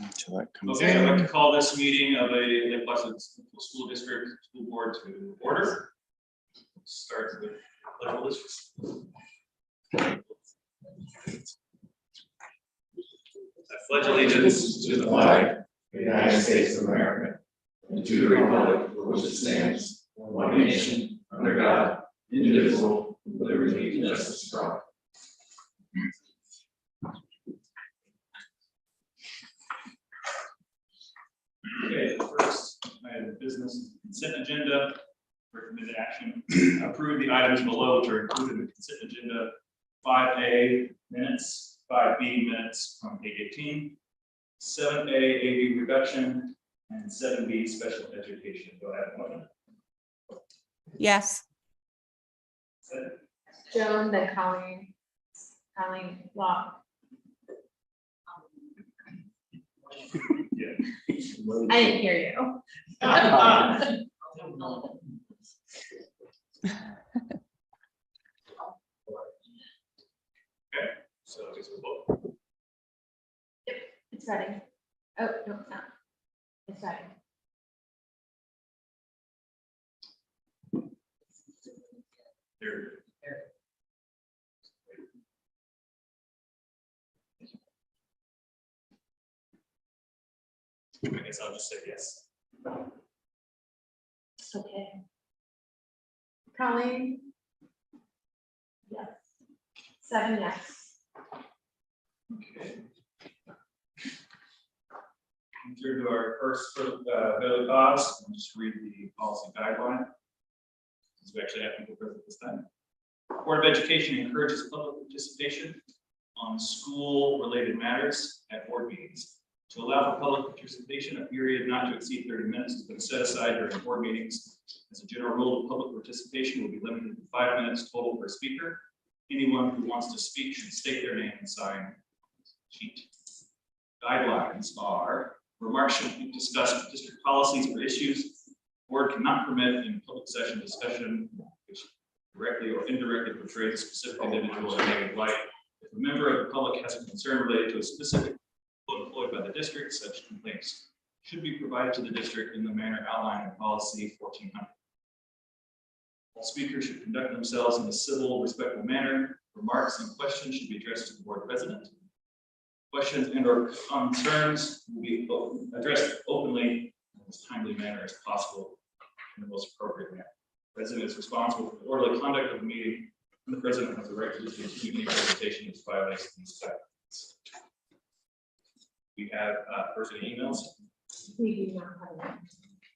Until that comes Okay, I'd like in. to call this meeting of a Lake Placid School District School Board to order. Start with pledge of allegiance. I pledge allegiance to the flag of the United States of America and to the republic for which it stands, one nation, under God, indivisible, with liberty and justice for all. Okay, the first item of business, consent agenda, recommended action, approve the items below which are included in the consent agenda. 5A minutes, 5B minutes from page 18, 7A AV reduction, and 7B special education. Go ahead, Monica. Yes. Joan, then Colleen Law. Yeah. I didn't hear you. Okay, so it's a vote. It's ready. Oh, no, it's not. It's ready. There. I guess I'll just say yes. Okay. Colleen? Yes. 7 yes. Okay. Through to our first daily cause, I'll just read the policy guideline. Since we actually have people present this time. Board of Education encourages public participation on school-related matters at board meetings. To allow for public participation, a period not to exceed 30 minutes has been set aside during board meetings. As a general rule, public participation will be limited to 5 minutes total per speaker. Anyone who wants to speak should state their name and sign the sheet. Guidelines are: remarks should be discussed district policies or issues. The board cannot permit in public session discussion which directly or indirectly portrays a specific individual in a negative light. If a member of the public has a concern related to a specific employed by the district, such complaints should be provided to the district in the manner outlined in policy 1400. All speakers should conduct themselves in a civil, respectful manner. Remarks and questions should be addressed to the board president. Questions and/or concerns will be addressed openly in as timely manner as possible in the most appropriate manner. The president is responsible for the orderly conduct of the meeting, and the president has the right to discontinue any presentation which violates these guidelines. We have first any emails. We do not have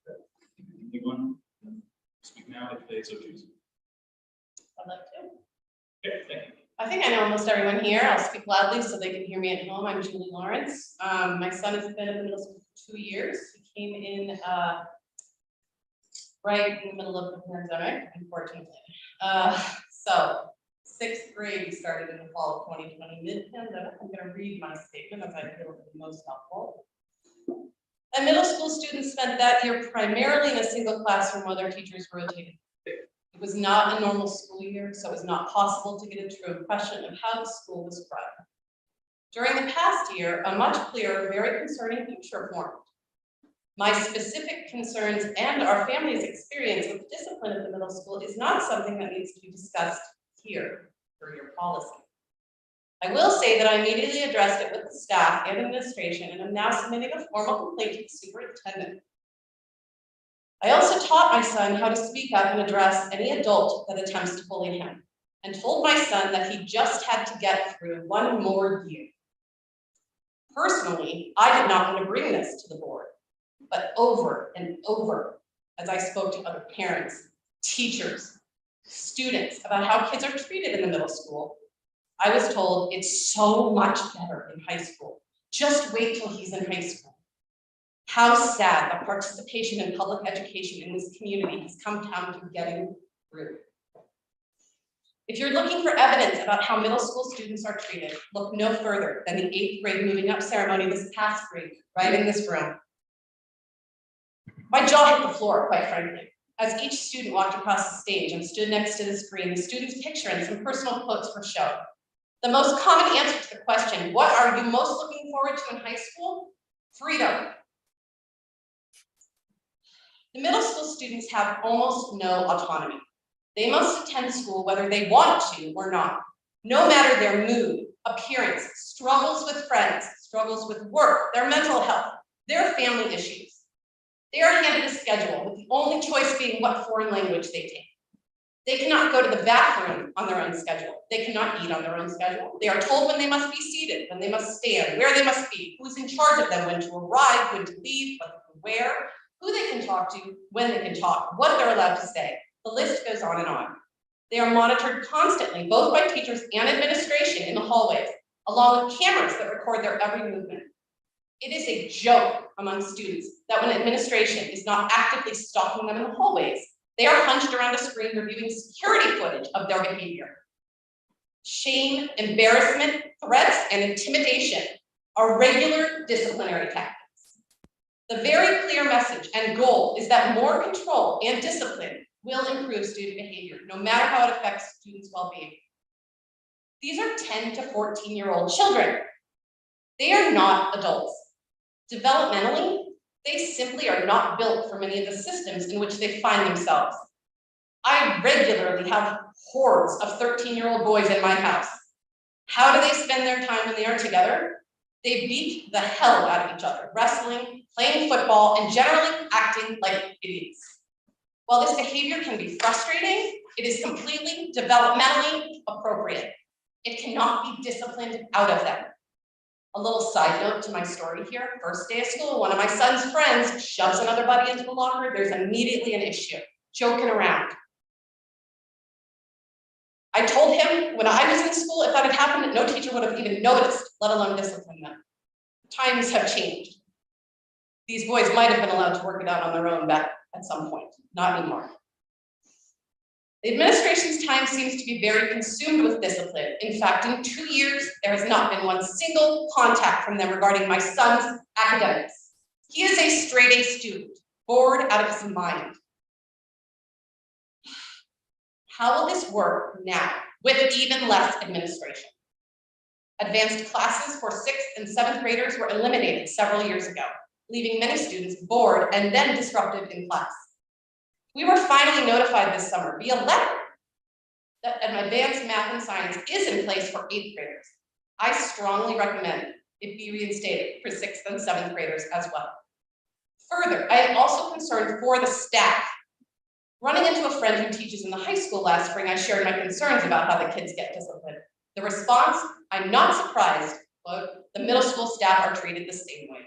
it. Anyone speak now if they so choose? I'd like to. Okay, thank you. I think I know almost everyone here. I'll speak loudly so they can hear me at home. I'm Julie Lawrence. My son has been in the middle school for 2 years. He came in right in the middle of the pandemic, unfortunately. So 6th grade, we started in the fall of 2020, mid-pandemic. I'm going to read my statement as I feel it the most helpful. And middle school students spent that year primarily in a single classroom while their teachers rotated. It was not a normal school year, so it was not possible to get a true impression of how the school was run. During the past year, a much clearer, very concerning picture formed. My specific concerns and our family's experience with the discipline of the middle school is not something that needs to be discussed here for your policy. I will say that I immediately addressed it with the staff and administration and am now submitting a formal complaint to the superintendent. I also taught my son how to speak up and address any adult that attempts to bully him, and told my son that he just had to get through 1 more year. Personally, I did not want to bring this to the board, but over and over, as I spoke to other parents, teachers, students about how kids are treated in the middle school, I was told it's so much better in high school. Just wait till he's in high school. How sad that participation in public education in this community has come down to getting through. If you're looking for evidence about how middle school students are treated, look no further than the 8th grade moving up ceremony this past week, right in this room. My jaw hit the floor, quite frankly, as each student walked across the stage and stood next to the screen. The student's picture and some personal quotes were shown. The most common answer to the question, what are you most looking forward to in high school? Freedom. The middle school students have almost no autonomy. They must attend school whether they want to or not, no matter their mood, appearance, struggles with friends, struggles with work, their mental health, their family issues. They are handed a schedule with the only choice being what foreign language they take. They cannot go to the bathroom on their own schedule. They cannot eat on their own schedule. They are told when they must be seated, when they must stand, where they must be, who's in charge of them, when to arrive, when to leave, what to wear, who they can talk to, when they can talk, what they're allowed to say. The list goes on and on. They are monitored constantly, both by teachers and administration in the hallways, along with cameras that record their every movement. It is a joke among students that when administration is not actively stalking them in the hallways, they are hunched around a screen reviewing security footage of their behavior. Shame, embarrassment, threats, and intimidation are regular disciplinary tactics. The very clear message and goal is that more control and discipline will improve student behavior, no matter how it affects students' well-being. These are 10 to 14-year-old children. They are not adults. Developmentally, they simply are not built for many of the systems in which they find themselves. I regularly have hordes of 13-year-old boys in my house. How do they spend their time when they are together? They beat the hell out of each other, wrestling, playing football, and generally acting like idiots. While this behavior can be frustrating, it is completely developmentally appropriate. It cannot be disciplined out of them. A little side note to my story here. First day of school, one of my son's friends shoves another buddy into the locker. There's immediately an issue, joking around. I told him when I was in school, if that had happened, no teacher would have even noticed, let alone disciplined them. Times have changed. These boys might have been allowed to work it out on their own back at some point, not anymore. The administration's time seems to be very consumed with discipline. In fact, in 2 years, there has not been one single contact from them regarding my son's academics. He is a straight A student, bored out of his mind. How will this work now with even less administration? Advanced classes for 6th and 7th graders were eliminated several years ago, leaving many students bored and then disruptive in class. We were finally notified this summer via letter that an advanced math and science is in place for 8th graders. I strongly recommend it be reinstated for 6th and 7th graders as well. Further, I am also concerned for the staff. Running into a friend who teaches in the high school last spring, I shared my concerns about how the kids get disciplined. The response, I'm not surprised, but the middle school staff are treated the same way.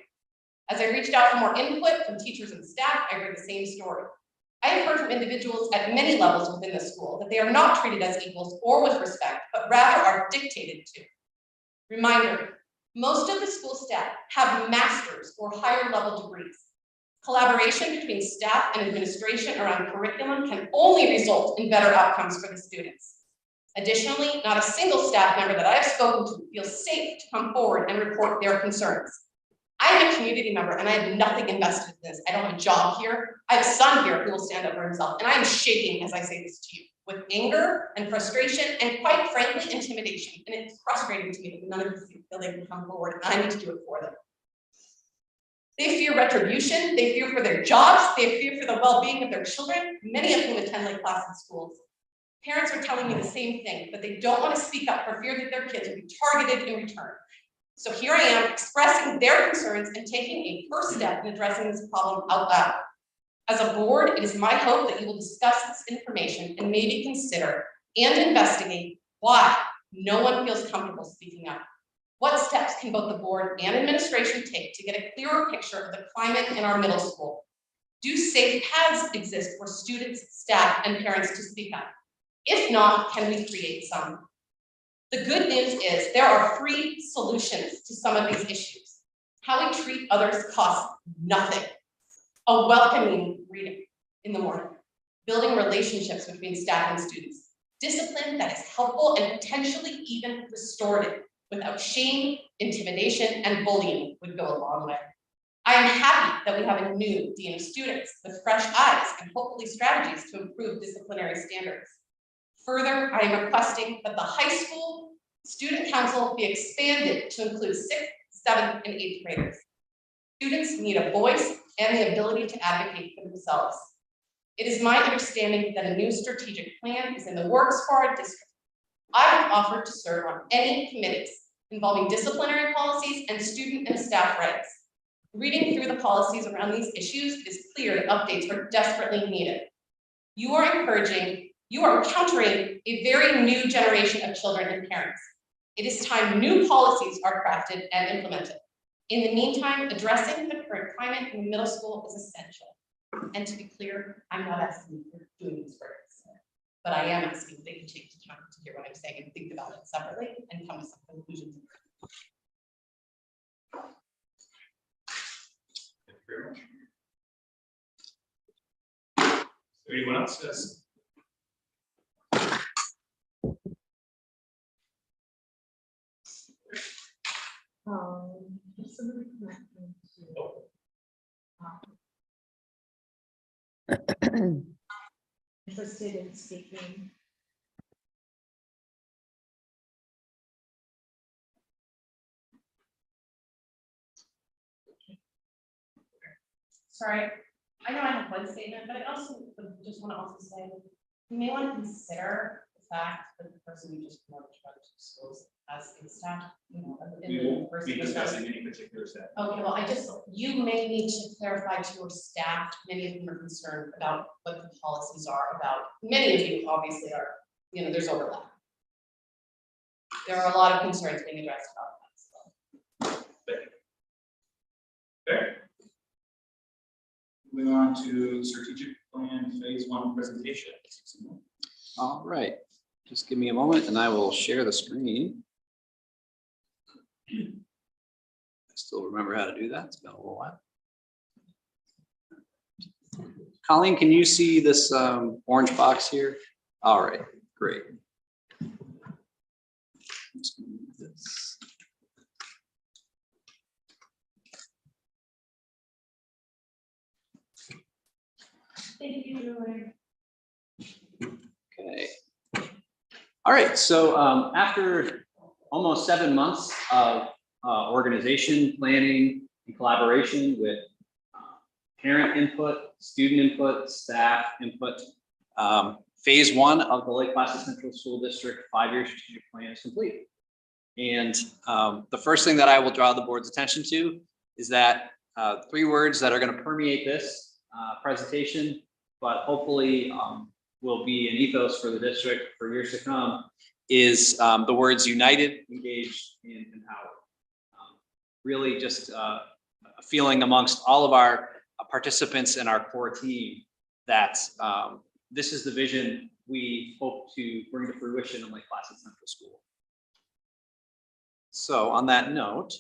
As I reached out for more input from teachers and staff, I heard the same story. I have heard from individuals at many levels within the school that they are not treated as equals or with respect, but rather are dictated to. Reminder, most of the school staff have master's or higher level degrees. Collaboration between staff and administration around curriculum can only result in better outcomes for the students. Additionally, not a single staff member that I have spoken to feels safe to come forward and report their concerns. I am a community member and I have nothing invested in this. I don't have a job here. I have a son here who will stand up for himself, and I am shaking as I say this to you with anger and frustration and, quite frankly, intimidation. And it's frustrating to me that none of you feel they can come forward and I need to do it for them. They fear retribution, they fear for their jobs, they fear for the well-being of their children, many of whom attend late class in schools. Parents are telling me the same thing, but they don't want to speak up for fear that their kids will be targeted in return. So here I am expressing their concerns and taking a first step in addressing this problem out loud. As a board, it is my hope that you will discuss this information and maybe consider and investigate why no one feels comfortable speaking up. What steps can both the board and administration take to get a clearer picture of the climate in our middle school? Do safe paths exist for students, staff, and parents to speak up? If not, can we create some? The good news is there are free solutions to some of these issues. How we treat others costs nothing. A welcoming reading in the morning, building relationships between staff and students, discipline that is helpful and potentially even restorative without shame, intimidation, and bullying would go a long way. I am happy that we have a new dean of students with fresh eyes and hopefully strategies to improve disciplinary standards. Further, I am requesting that the high school student council be expanded to include 6th, 7th, and 8th graders. Students need a voice and the ability to advocate for themselves. It is my understanding that a new strategic plan is in the works for our district. I have offered to serve on any committees involving disciplinary policies and student and staff rights. Reading through the policies around these issues, it is clear that updates are desperately needed. You are encountering a very new generation of children and parents. It is time new policies are crafted and implemented. In the meantime, addressing the current climate in middle school is essential. And to be clear, I'm not asking for doing these words, but I am asking that you take the time to hear what I'm saying and think about it separately and come to some conclusions. Thank you very much. Is there anyone else? Yes. Somebody connect me to, interested in speaking. Sorry, I know I have one statement, but I also just want to also say, you may want to consider the fact that the person you just promoted to schools as a staff, you know. We won't be discussing any particular step. Okay, well, you may need to clarify to your staff, many of them are concerned about what the policies are about. Many of you obviously are, you know, there's overlap. There are a lot of concerns being addressed about that. Thank you. Okay. Moving on to strategic plan phase 1 presentation. All right, just give me a moment and I will share the screen. I still remember how to do that. It's been a little while. Colleen, can you see this orange box here? All right, great. I'm just gonna move this. Thank you, Julie. Okay. All right, so after almost 7 months of organization, planning, and collaboration with parent input, student input, staff input, phase 1 of the Lake Placid Central School District 5-year strategic plan is complete. And the first thing that I will draw the board's attention to is that 3 words that are going to permeate this presentation, but hopefully will be an ethos for the district for years to come, is the words united, engaged, and empowered. Really just a feeling amongst all of our participants and our core team that this is the vision we hope to bring to fruition in Lake Placid Central School. So on that note,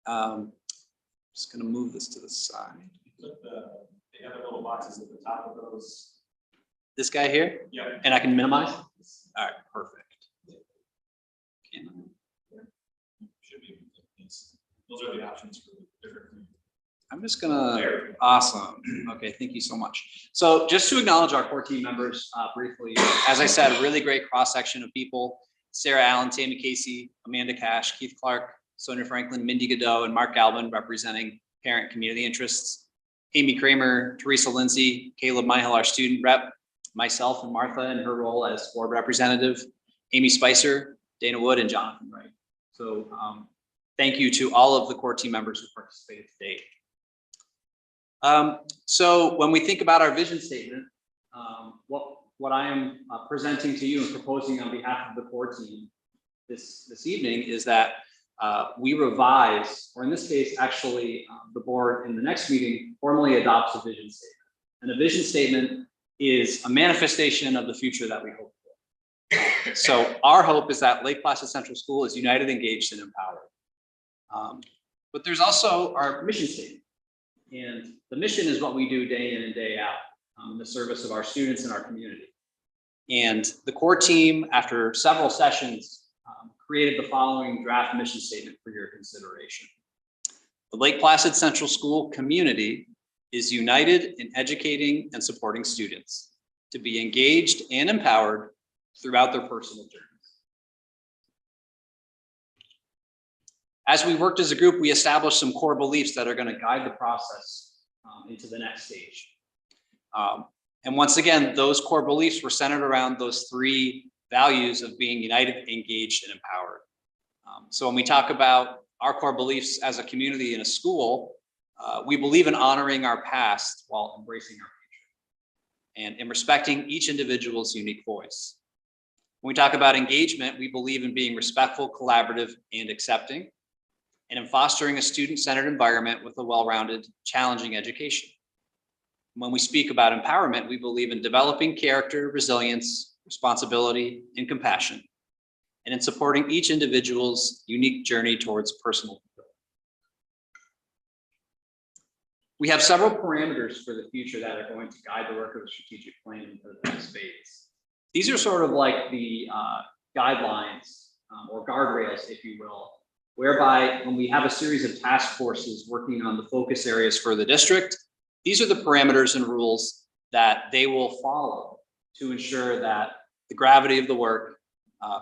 just going to move this to the side. Put the other little boxes at the top of those. This guy here, Yep. and I can minimize. All right, perfect. Can I? Should be. Those are the options for different. I'm just gonna, There. awesome. Okay, thank you so much. So just to acknowledge our core team members briefly, as I said, a really great cross section of people. Sarah Allen, Tammy Casey, Amanda Cash, Keith Clark, Sonia Franklin, Mindy Godot, and Mark Galvin representing parent community interests. Amy Kramer, Teresa Lindsay, Caleb Myhill, our student rep, myself and Martha in her role as board representative, Amy Spicer, Dana Wood, and Jonathan Wright. So thank you to all of the core team members who participated today. So when we think about our vision statement, what I am presenting to you and proposing on behalf of the core team this evening is that we revise, or in this case, actually, the board in the next meeting formally adopts a vision statement. And a vision statement is a manifestation of the future that we hope for. So our hope is that Lake Placid Central School is united, engaged, and empowered. But there's also our mission statement. And the mission is what we do day in and day out in the service of our students and our community. And the core team, after several sessions, created the following draft mission statement for your consideration. The Lake Placid Central School community is united in educating and supporting students to be engaged and empowered throughout their personal journeys. As we worked as a group, we established some core beliefs that are going to guide the process into the next stage. And once again, those core beliefs were centered around those three values of being united, engaged, and empowered. So when we talk about our core beliefs as a community in a school, we believe in honoring our past while embracing our future and in respecting each individual's unique voice. When we talk about engagement, we believe in being respectful, collaborative, and accepting, and in fostering a student-centered environment with a well-rounded, challenging education. When we speak about empowerment, we believe in developing character, resilience, responsibility, and compassion, and in supporting each individual's unique journey towards personal fulfillment. We have several parameters for the future that are going to guide the work of the strategic plan into the next phase. These are sort of like the guidelines or guardrails, if you will, whereby when we have a series of task forces working on the focus areas for the district, these are the parameters and rules that they will follow to ensure that the gravity of the work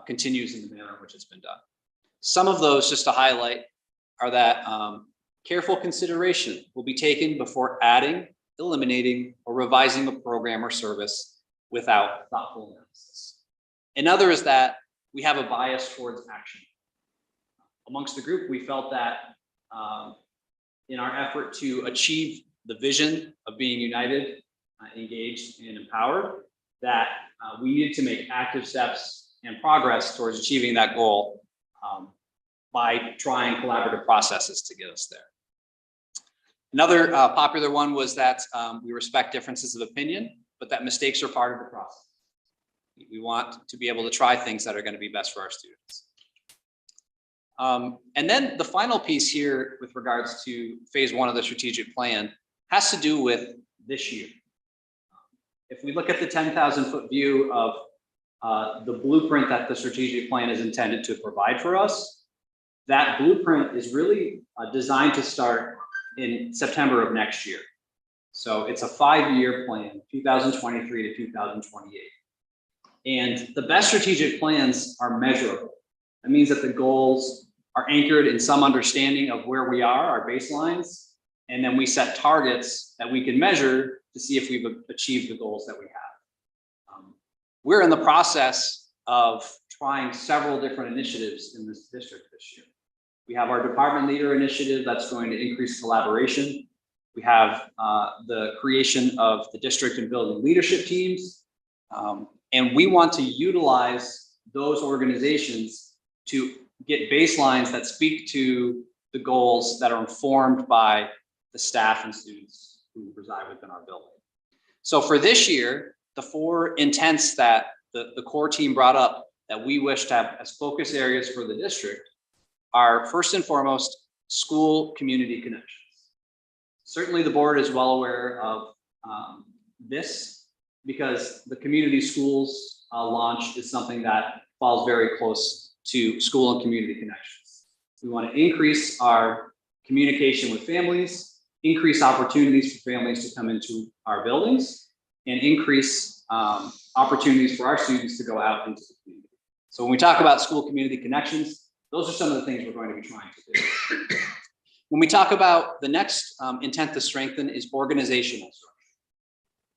continues in the manner in which it's been done. Some of those, just to highlight, are that careful consideration will be taken before adding, eliminating, or revising a program or service without thoughtful analysis. Another is that we have a bias towards action. Amongst the group, we felt that in our effort to achieve the vision of being united, engaged, and empowered, that we needed to make active steps and progress towards achieving that goal by trying collaborative processes to get us there. Another popular one was that we respect differences of opinion, but that mistakes are part of the process. We want to be able to try things that are going to be best for our students. And then the final piece here with regards to phase one of the strategic plan has to do with this year. If we look at the 10,000-foot view of the blueprint that the strategic plan is intended to provide for us, that blueprint is really designed to start in September of next year. So it's a 5-year plan, 2023 to 2028. And the best strategic plans are measurable. That means that the goals are anchored in some understanding of where we are, our baselines, and then we set targets that we can measure to see if we've achieved the goals that we have. We're in the process of trying several different initiatives in this district this year. We have our department leader initiative that's going to increase collaboration. We have the creation of the district and building leadership teams. And we want to utilize those organizations to get baselines that speak to the goals that are informed by the staff and students who reside within our building. So for this year, the 4 intents that the core team brought up that we wish to have as focus areas for the district are, first and foremost, school community connections. Certainly the board is well aware of this because the community schools launch is something that falls very close to school and community connections. We want to increase our communication with families, increase opportunities for families to come into our buildings, and increase opportunities for our students to go out into the community. So when we talk about school community connections, those are some of the things we're going to be trying to do. When we talk about the next intent to strengthen is organizational structure.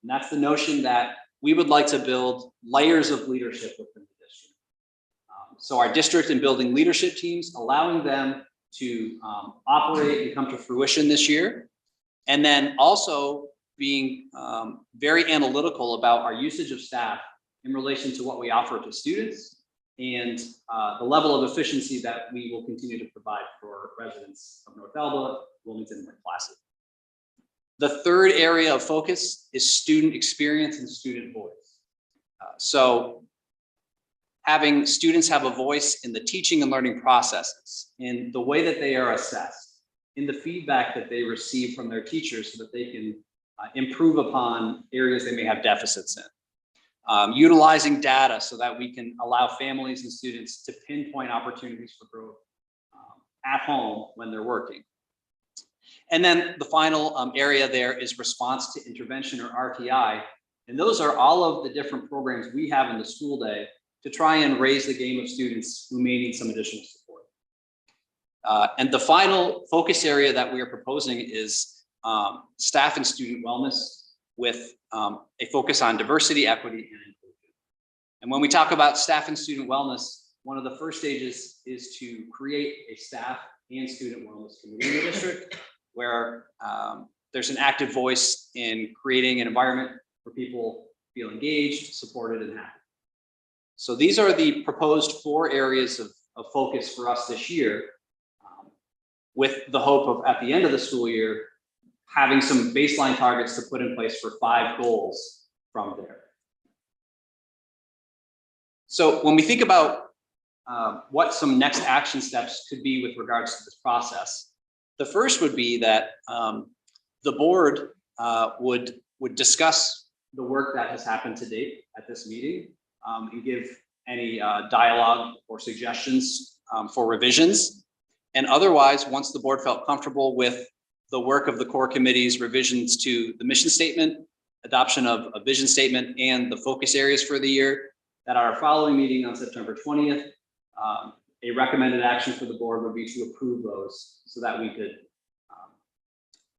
And that's the notion that we would like to build layers of leadership within the district. So our district and building leadership teams, allowing them to operate and come to fruition this year. And then also being very analytical about our usage of staff in relation to what we offer to students and the level of efficiency that we will continue to provide for residents of North Elba, Wilmington, and Placid. The third area of focus is student experience and student voice. So having students have a voice in the teaching and learning processes, in the way that they are assessed, in the feedback that they receive from their teachers so that they can improve upon areas they may have deficits in. Utilizing data so that we can allow families and students to pinpoint opportunities for growth at home when they're working. And then the final area there is response to intervention, or RTI. And those are all of the different programs we have in the school day to try and raise the game of students who may need some additional support. And the final focus area that we are proposing is staff and student wellness with a focus on diversity, equity, and inclusion. And when we talk about staff and student wellness, one of the first stages is to create a staff and student wellness committee in the district where there's an active voice in creating an environment where people feel engaged, supported, and happy. So these are the proposed 4 areas of focus for us this year, with the hope of, at the end of the school year, having some baseline targets to put in place for 5 goals from there. So when we think about what some next action steps could be with regards to this process, the first would be that the board would discuss the work that has happened to date at this meeting and give any dialogue or suggestions for revisions. And otherwise, once the board felt comfortable with the work of the core committee's revisions to the mission statement, adoption of a vision statement, and the focus areas for the year, that our following meeting on September 20th, a recommended action for the board would be to approve those so that we could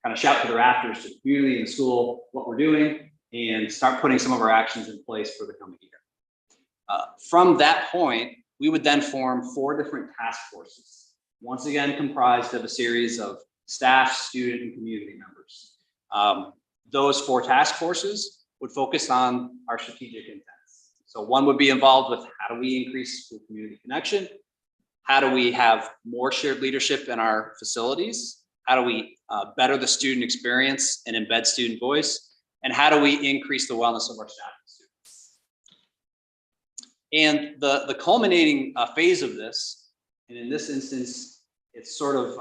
kind of shout to the rafters to the community and the school what we're doing and start putting some of our actions in place for the coming year. From that point, we would then form 4 different task forces, once again comprised of a series of staff, student, and community members. Those 4 task forces would focus on our strategic intents. So one would be involved with how do we increase school community connection? How do we have more shared leadership in our facilities? How do we better the student experience and embed student voice? And how do we increase the wellness of our staff and students? And the culminating phase of this, and in this instance, it's sort of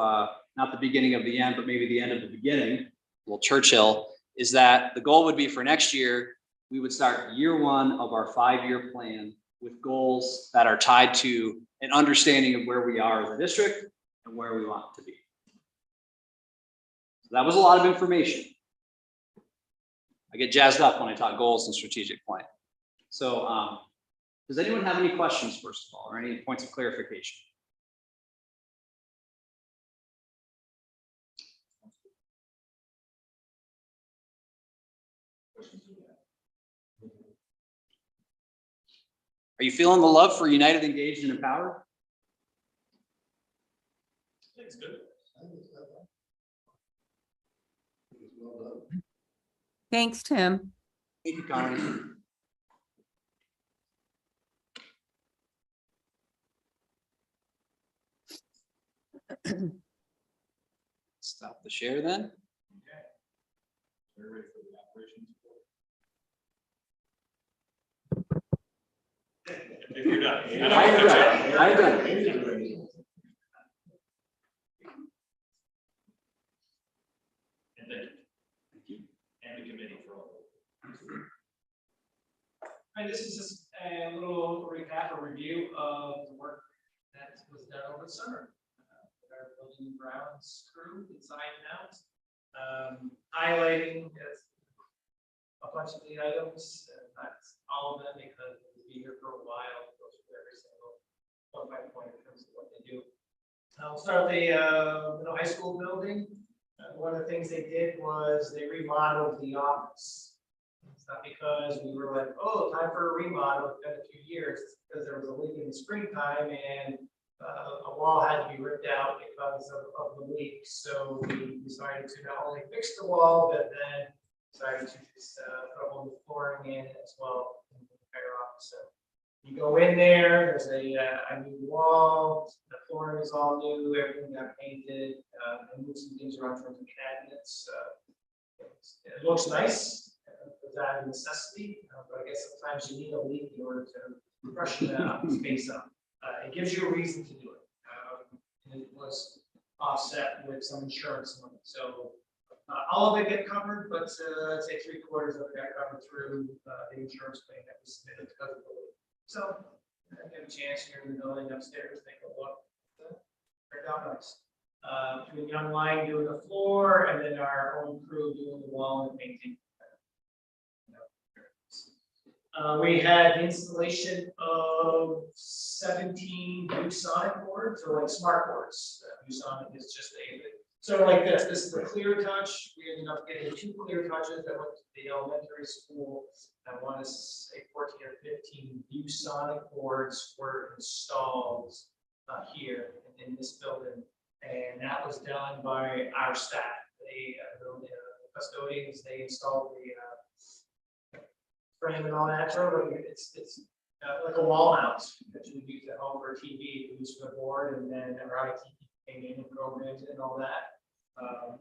not the beginning of the end, but maybe the end of the beginning, well, Churchill, is that the goal would be for next year, we would start year 1 of our 5-year plan with goals that are tied to an understanding of where we are as a district and where we want to be. So that was a lot of information. I get jazzed up when I talk goals and strategic plan. So does anyone have any questions, first of all, or any points of clarification? Are you feeling the love for United, Engaged, and Empowered? It's good. Thanks, Tim. Thank you, Connie. Stop the share then. Okay. We're ready for the operations board. If you're done. I'm done. And thank you. And the committee for all. Hi, this is just a little recap or review of the work that was done over the summer. With our building and grounds crew inside and out. Highlighting a bunch of the items, not all of them because we'll be here for a while, go through every single point by point in terms of what they do. I'll start with the middle high school building. One of the things they did was they remodeled the office. It's not because we were like, oh, time for a remodel. It's been a few years. It's because there was a leak in the springtime and a wall had to be ripped out because of the leak. So we decided to not only fix the wall, but then decided to just put all the flooring in as well in the entire office. So you go in there, there's a new wall, the flooring is all new, everything got painted, and moved some things around from the cabinets. It looks nice. It's out of necessity, but I guess sometimes you need a leak in order to freshen the space up. It gives you a reason to do it. And it was offset with some insurance money. So all of it get covered, but I'd say 3/4 of it got covered through the insurance claim that was submitted because of the leak. So I get a chance here in the building upstairs, take a look. Turned out nice. Between Young Line doing the floor and then our own crew doing the wall and painting. We had the installation of 17 ViewSonic boards, or like smart boards. ViewSonic is just sort of like this. This is the Clear Touch. We ended up getting 2 Clear Touches that went to the elementary school. I want to say 14 or 15 ViewSonic boards were installed here in this building, and that was done by our staff. They, the custodians, they installed the frame and all that. Sort of like it's like a wall mount that you would use at home for a TV, use for the board, and then our IT came in and programmed it and all that.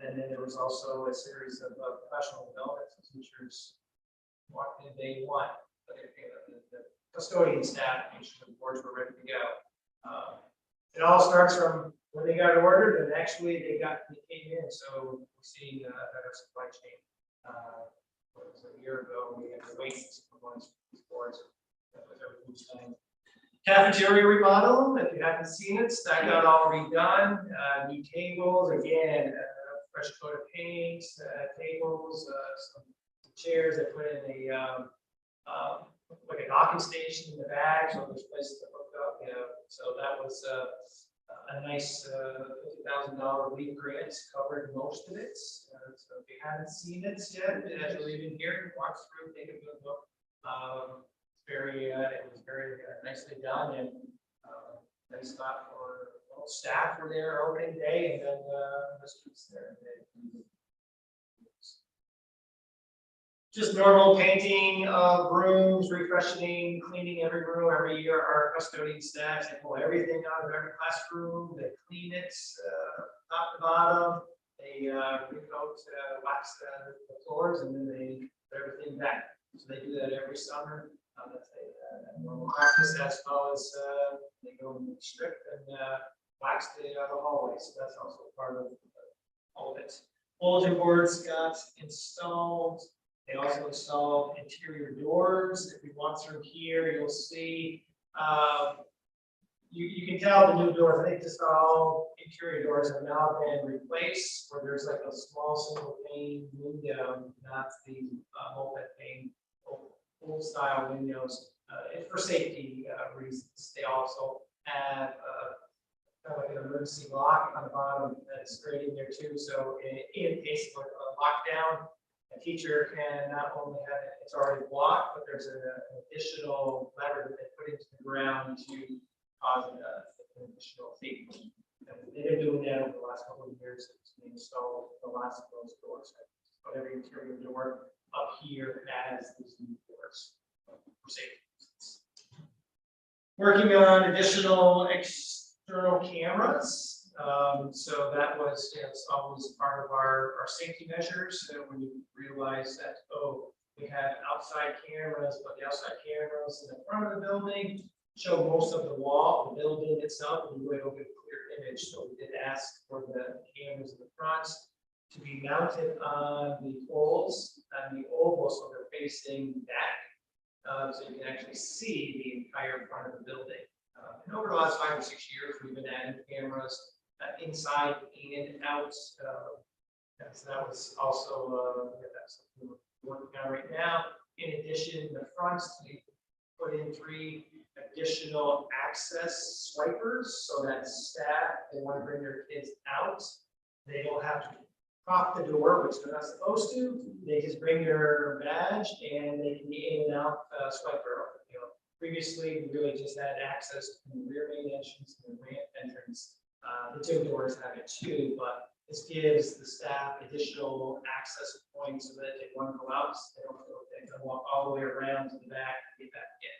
And then there was also a series of professional development teachers walked in day one. The custodian staff, made sure the boards were ready to go. It all starts from when they got ordered, and actually they came in. So we're seeing better supply chain. What was it, a year ago, we had to wait for one of these boards. That was everything's done. Cafeteria remodel, if you haven't seen it, that got all redone. New tables, again, fresh coat of paint, tables, some chairs. They put in a like a docking station in the back, so there's places to hook up. So that was a nice $50,000 lead grant, covered most of it. So if you haven't seen it yet, as you're leaving here, walk through, take a good look. It was very nicely done, and nice spot for staff were there opening day, and then the students there. Just normal painting of rooms, refreshing, cleaning every room every year. Our custodian staff, they pull everything out of every classroom, they clean it top to bottom, they recoat, wax the floors, and then they put everything back. So they do that every summer. That's a normal practice, as well as they go and strip and wax the hallway. So that's also part of all of it. Bulletin boards got installed. They also installed interior doors. If you walk through here, you'll see you can tell the new doors. I think just all interior doors have now been replaced, where there's like a small single pane window, not the multi-pane old style windows. And for safety reasons, they also have kind of like an emergency lock on the bottom that's right in there too. So in case of a lockdown, a teacher can not only have it, it's already blocked, but there's an additional lever that they put into the ground to cause an additional safety. They've been doing that over the last couple of years. It's been installed the last of those doors. But every interior door up here has these new doors for safety reasons. Working on additional external cameras. So that was, it's always part of our safety measures. So when you realize that, we have outside cameras, but the outside cameras in the front of the building show most of the wall, the building itself, and we don't get a clear image. So we did ask for the cameras in the front to be mounted on the poles and the oval, so they're facing back, so you can actually see the entire front of the building. And over the last 5 or 6 years, we've been adding cameras inside and out. So that was also that's something we're working on right now. In addition, in the front, we put in 3 additional access swipers, so that staff, they want to bring their kids out, they don't have to pop the door, which they're not supposed to. They just bring their badge and they can be in and out swiper. Previously, we really just had access to the rear main entrance and the ramp entrance. The 2 doors have it too, but this gives the staff additional access points so that if they want to go out, they don't feel they can walk all the way around to the back and get back in.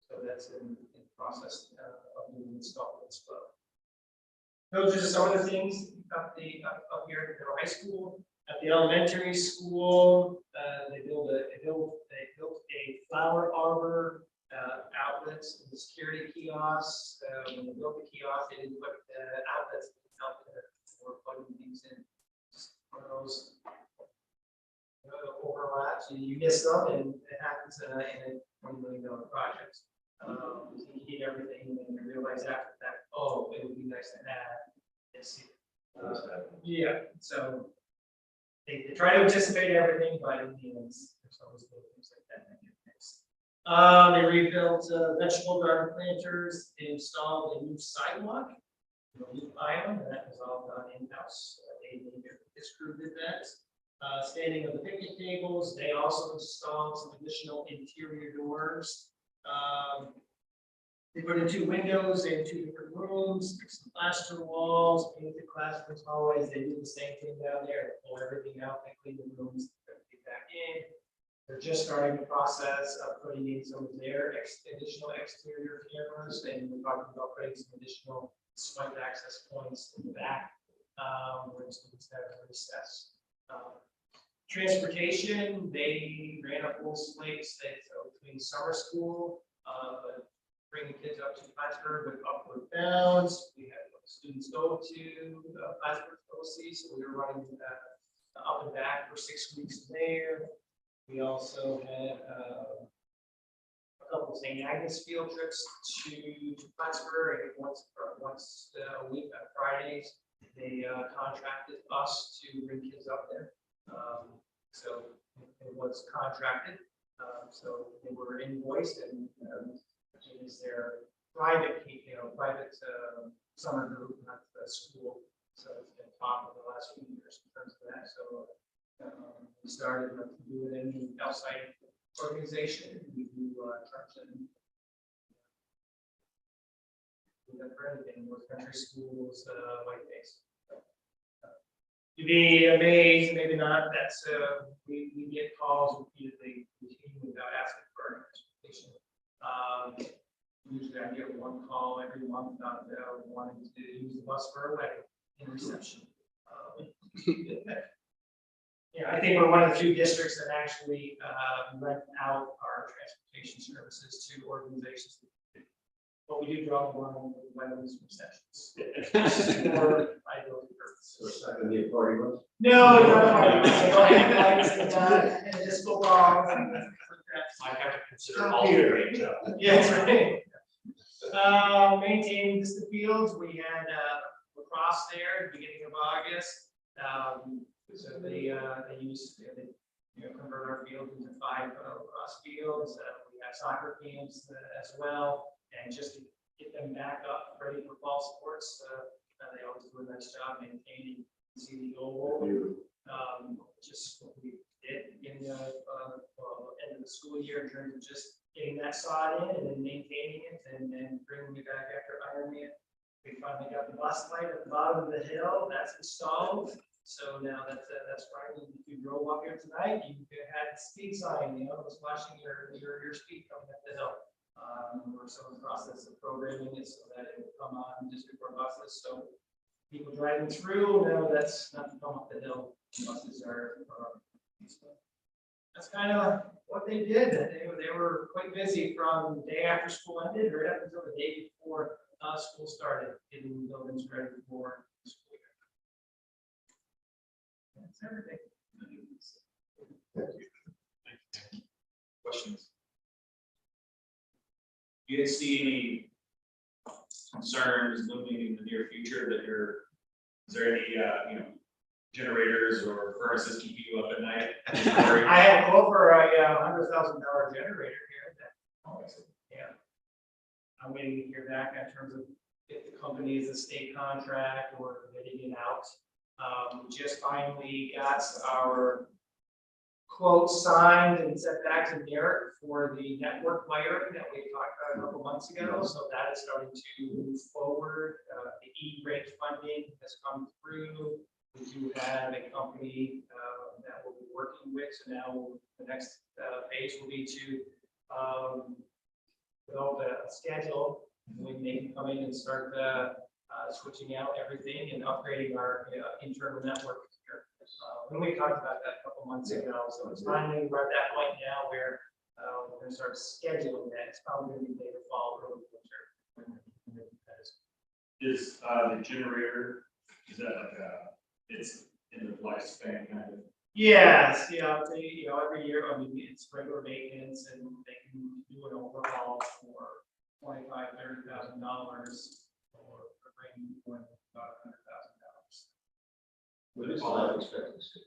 So that's in the process of being installed as well. Those are just some of the things up here at the high school. At the elementary school, they built a flower arbor outlets and the security kiosks. When they built the kiosk, they didn't put outlets out there for plugging things in. Just one of those overlaps. You miss them, and it happens in a $20 million project. You need everything, and you realize after that, it would be nice to have this. Yeah, so they try to anticipate everything, but in the end, there's always little things like that that get fixed. They rebuilt vegetable garden planters, they installed a new sidewalk, a new island, and that was all done in-house. This crew did that. Standing of the picnic tables, they also installed some additional interior doors. They put in 2 windows in 2 different rooms, fixed some plaster walls, painted classrooms, hallways. They do the same thing down there. They pull everything out, they clean the rooms, put everything back in. They're just starting the process of putting in some of their additional exterior cameras, and we're talking about putting some additional swipe access points in the back, where students have recess. Transportation, they ran a full slate between summer school, bringing kids up to Plattsburgh with upward bounds. We had students go to Plattsburgh OC, so we were running up and back for 6 weeks there. We also had a couple of St. Agnes field trips to Plattsburgh, I think once a week on Fridays. They contracted us to bring kids up there. So it was contracted. So they were invoiced, and it is their private, private summer group, not the school. So it's been top of the last few years in terms of that. So we started to do it in the outside organization. We do trucks and for anything, North Country Schools, white base. You'd be amazed, maybe not, that's we get calls repeatedly without asking for our transportation. Usually I get 1 call every month about wanting to use the bus for a wedding in reception. Yeah, I think we're one of the few districts that actually rent out our transportation services to organizations. But we do draw the line with weddings receptions. For liability purposes. No, and disco balls. I have to consider Oh, all here. the age. Yeah, that's right. Maintaining the fields, we had lacrosse there at the beginning of August. So they convert our fields into 5 lacrosse fields. We have soccer games as well, and just to get them back up, ready for fall sports. They always do a nice job maintaining the oval. Just what we did in the end of the school year in terms of just getting that sod in and then maintaining it and then bringing it back after ironing it. We finally got the bus light at the bottom of the hill. That's installed. So now that's right. If you drove up here tonight, you had the speed sign, it was flashing your speed coming up the hill. We're still in the process of programming it so that it will come on district for buses. So people driving through know that's not to come up the hill. Buses are. That's kind of what they did. They were quite busy from the day after school ended right up until the day before school started, getting buildings ready for school year. That's everything. Questions? Do you guys see any concerns looming in the near future that is there any, generators or furnaces keeping you up at night? I had a quote for a $100,000 generator here. Yeah. I'm waiting to hear back in terms of if the company is a state contract or bidding it out. We just finally got our quote signed and sent back to Derek for the network wiring that we talked about a couple months ago. So that is starting to move forward. The E-rate funding has come through. We do have a company that we'll be working with. So now the next phase will be to develop a schedule. We may come in and start switching out everything and upgrading our internal network here. When we talked about that a couple months ago, so it's finally we're at that point now where we're going to start scheduling that. It's probably going to be later fall, early winter. Is the generator, is that like it's in the lifespan kind of? Yes, yeah, every year, I mean, it's regular maintenance and they can do an overhaul for $25,000-$30,000 or bring about $100,000. What is the life expectancy?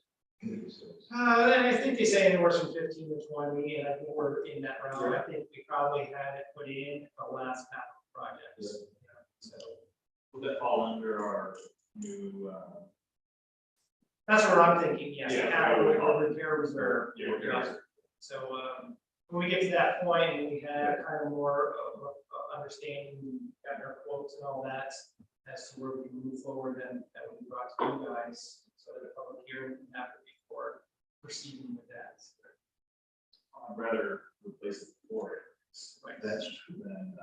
I think they say anywhere from 15 to 20, and I think we're in that realm. I think we probably had it put in the last capital projects. So Would that fall under our new, that's what I'm thinking, yes, Yeah, capital we call or repair reserve. Yeah, repair. So, when we get to that point, and we have kind of more of understanding, got our quotes and all that, as to where we move forward, then that would be brought to you guys, so that the public hearing can happen before proceeding with that. I'd rather replace it before it. Right. That's true. Than,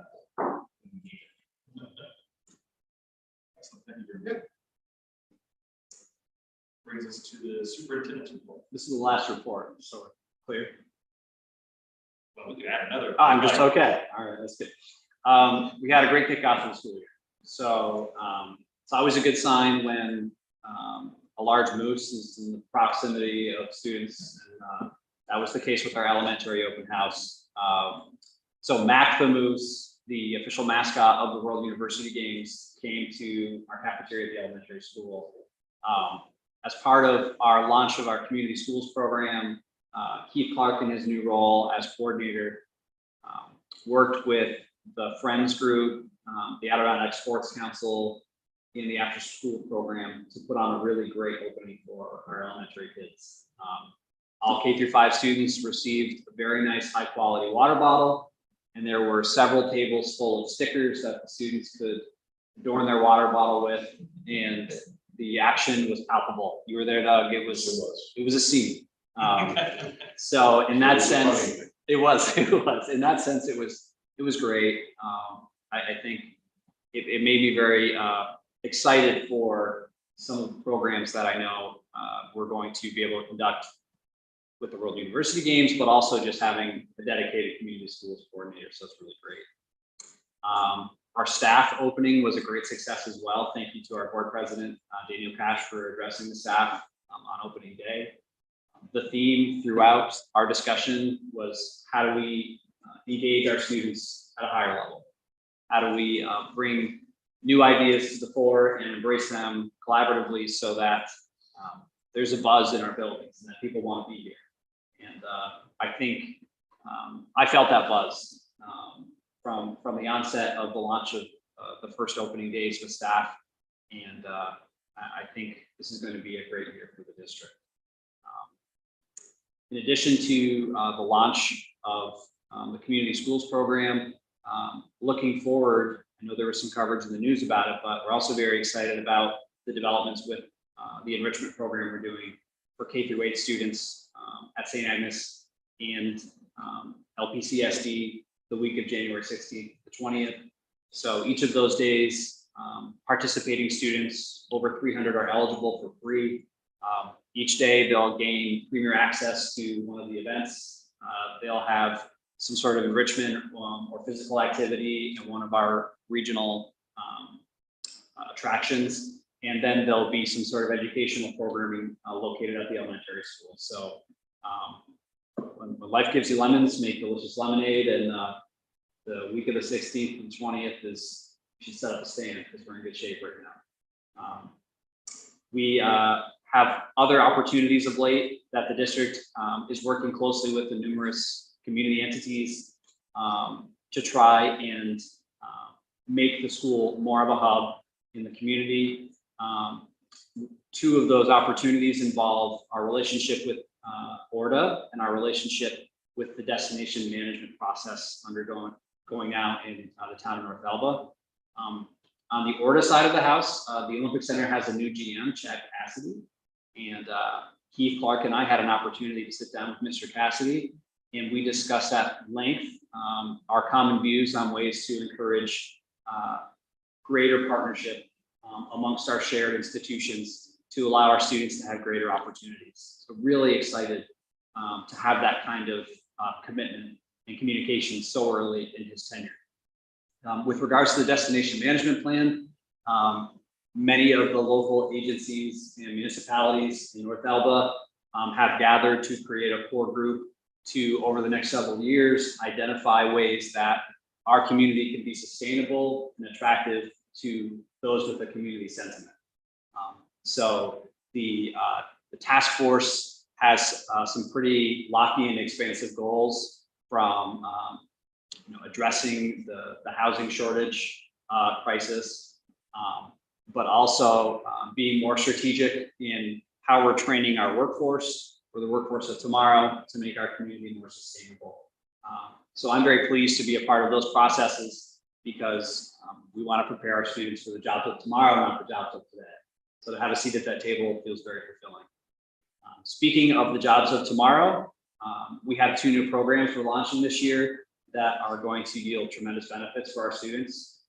excellent, thank you very much. Brings us to the superintendent's report. This is the last report, so clear. Well, we could add another. I'm just okay. All right, that's good. We had a great kickoff for the school year. So it's always a good sign when a large moose is in the proximity of students. And, that was the case with our elementary open house. So Mac the Moose, the official mascot of the World University Games, came to our cafeteria at the elementary school. As part of our launch of our community schools program, Keith Clark in his new role as coordinator worked with the Friends Group, the Adirondack Sports Council, in the after school program to put on a really great opening for our elementary kids. All K through 5 students received a very nice high quality water bottle, and there were several tables full of stickers that the students could adorn their water bottle with, and the action was palpable. You were there, Doug. It was a scene. So in that sense, it was in that sense, it was great. I think it made me very excited for some of the programs that I know we're going to be able to conduct with the World University Games, but also just having a dedicated community schools coordinator. So it's really great. Our staff opening was a great success as well. Thank you to our board president, Daniel Cash, for addressing the staff on opening day. The theme throughout our discussion was how do we engage our students at a higher level? How do we bring new ideas to the fore and embrace them collaboratively so that there's a buzz in our buildings and that people want to be here? And I think I felt that buzz from the onset of the launch of the first opening days with staff. And I think this is going to be a great year for the district. In addition to the launch of the community schools program, looking forward, I know there was some coverage in the news about it, but we're also very excited about the developments with the enrichment program we're doing for K through 8 students at St. Agnes and LPCSD the week of January 16th to 20th. So each of those days, participating students, over 300 are eligible for free. Each day they'll gain premier access to one of the events. They'll have some sort of enrichment or physical activity in one of our regional attractions. And then there'll be some sort of educational programming located at the elementary school. So when life gives you lemons, make delicious lemonade. And the week of the 16th and 20th is, you should set up a stand because we're in good shape right now. We have other opportunities of late that the district is working closely with the numerous community entities to try and make the school more of a hub in the community. Two of those opportunities involve our relationship with ORDA and our relationship with the destination management process going out in the town of North Elba. On the ORDA side of the house, the Olympic Center has a new GM, Chad Cassidy, and Keith Clark and I had an opportunity to sit down with Mr. Cassidy, and we discussed at length our common views on ways to encourage greater partnership amongst our shared institutions to allow our students to have greater opportunities. So really excited to have that kind of commitment and communication so early in his tenure. With regards to the destination management plan, many of the local agencies and municipalities in North Elba have gathered to create a core group to, over the next several years, identify ways that our community can be sustainable and attractive to those with a community sentiment. So the The task force has some pretty lofty and expansive goals from addressing the housing shortage crisis, but also being more strategic in how we're training our workforce for the workforce of tomorrow to make our community more sustainable. So I'm very pleased to be a part of those processes because we want to prepare our students for the jobs of tomorrow, not the jobs of today. So to have a seat at that table feels very fulfilling. Speaking of the jobs of tomorrow, we have 2 new programs we're launching this year that are going to yield tremendous benefits for our students.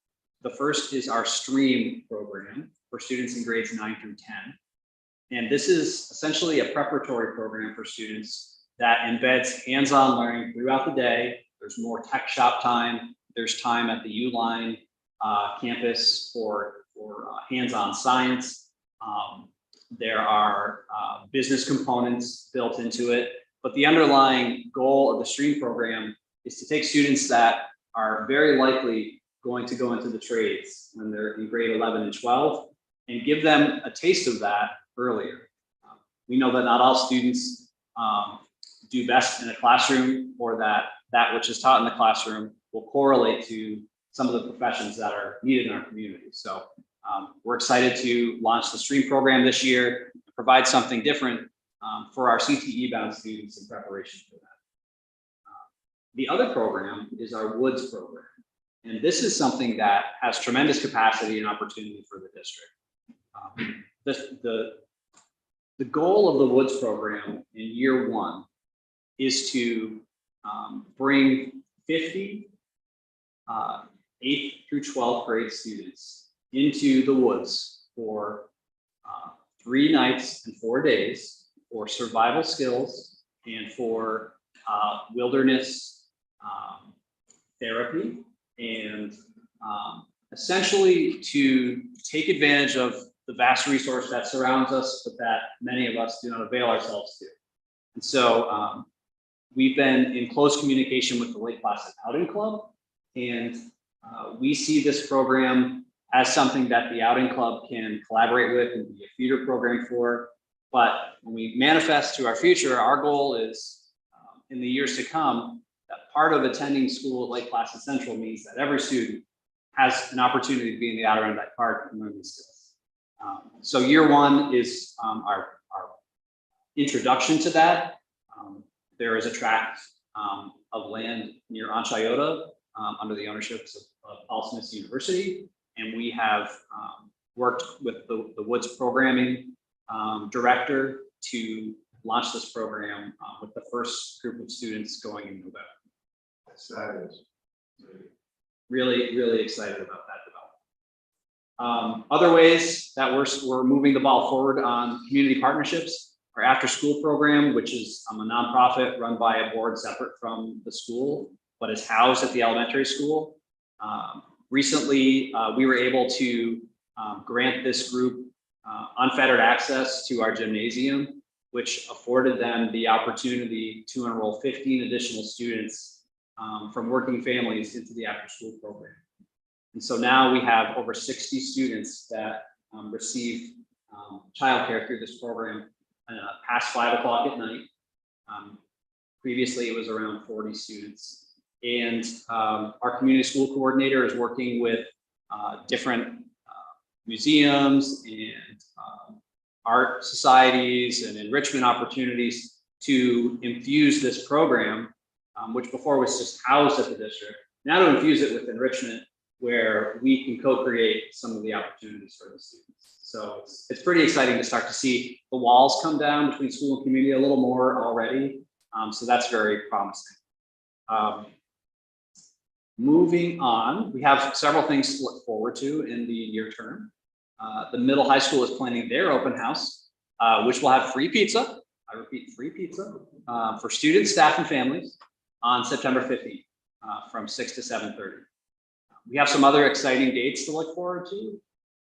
The first is our STREAM program for students in grades 9 through 10. And this is essentially a preparatory program for students that embeds hands-on learning throughout the day. There's more tech shop time. There's time at the Uline campus for hands-on science. There are business components built into it, but the underlying goal of the STREAM program is to take students that are very likely going to go into the trades when they're in grade 11 and 12 and give them a taste of that earlier. We know that not all students do best in a classroom, or that which is taught in the classroom will correlate to some of the professions that are needed in our community. So we're excited to launch the STREAM program this year, provide something different for our CTE bound students in preparation for that. The other program is our WOODS program. And this is something that has tremendous capacity and opportunity for the district. The goal of the WOODS program in year 1 is to bring 50 8th through 12th grade students into the woods for 3 nights and 4 days for survival skills and for wilderness therapy, and essentially to take advantage of the vast resource that surrounds us, but that many of us do not avail ourselves to. And so we've been in close communication with the Lake Placid Outing Club, and we see this program as something that the Outing Club can collaborate with and be a feeder program for. But when we manifest to our future, our goal is in the years to come, that part of attending school at Lake Placid Central means that every student has an opportunity to be in the Adirondack Park and learn these skills. So year 1 is our introduction to that. There is a tract of land near Anchayota under the ownership of Paul Smith University. And we have worked with the Woods programming director to launch this program with the first group of students going in November. Excited. Really, really excited about that development. Other ways that we're moving the ball forward on community partnerships, our after school program, which is a nonprofit run by a board separate from the school, but is housed at the elementary school. Recently, we were able to grant this group unfettered access to our gymnasium, which afforded them the opportunity to enroll 15 additional students from working families into the after school program. And so now we have over 60 students that receive childcare through this program past 5 o'clock at night. Previously, it was around 40 students. And our community school coordinator is working with different museums and art societies and enrichment opportunities to infuse this program, which before was just housed at the district, now to infuse it with enrichment where we can co-create some of the opportunities for the students. So it's pretty exciting to start to see the walls come down between school and community a little more already. So that's very promising. Moving on, we have several things to look forward to in the near term. The middle high school is planning their open house, which will have free pizza. I repeat, free pizza for students, staff, and families on September 15th from 6 to 7:30. We have some other exciting dates to look forward to.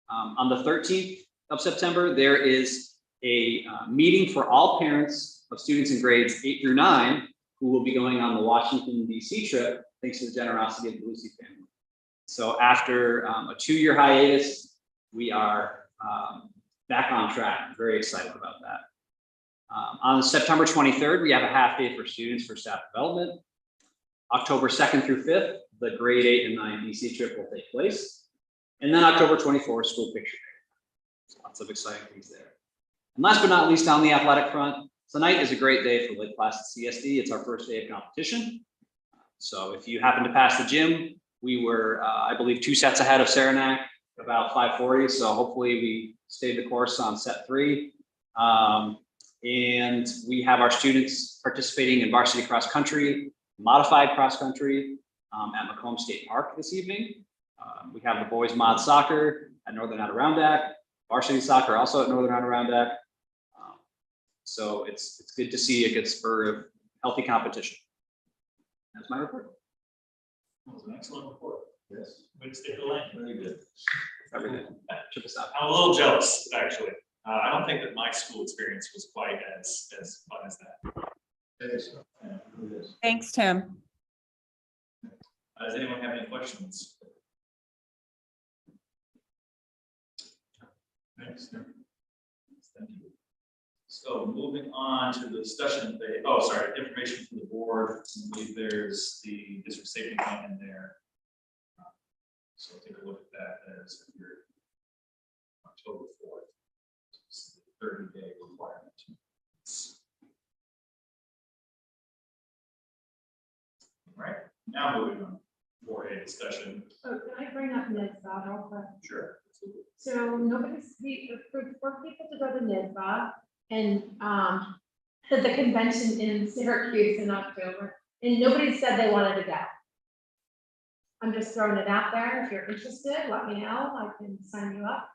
On the 13th of September, there is a meeting for all parents of students in grades 8 through 9 who will be going on the Washington, D.C. trip, thanks to the generosity of the Lucy family. So after a 2-year hiatus, we are back on track. I'm very excited about that. On September 23rd, we have a half day for students for staff development. October 2nd through 5th, the grade 8 and 9 DC trip will take place. And then October 24th, school picture day. So lots of exciting things there. And last but not least, on the athletic front, tonight is a great day for Lake Placid CSD. It's our first day of competition. So if you happen to pass the gym, we were, I believe, 2 sets ahead of Saranac, about 540. So hopefully we stayed the course on set 3. And we have our students participating in varsity cross country, modified cross country at Macomb State Park this evening. We have the boys mod soccer at Northern Adirondack, varsity soccer also at Northern Adirondack. So it's good to see a good spur of healthy competition. That's my report. That was an excellent report. Yes. Way to stick the lane. Very good. Everything. Check us out. I'm a little jealous, actually. I don't think that my school experience was quite as fun as that. Thanks. Yeah. Yes. Thanks, Tim. Does anyone have any questions? Thanks. Thank you. So moving on to the discussion, information from the board. I believe there's the district safety plan in there. So take a look at that as your October 4th. 30-day requirement. All right, now moving on for a discussion. So can I bring up NISBA real quick? Sure. So we approved 4 people to go to NISBA and the convention in Syracuse in October, and nobody said they wanted to go. I'm just throwing it out there. If you're interested, let me know. I can sign you up.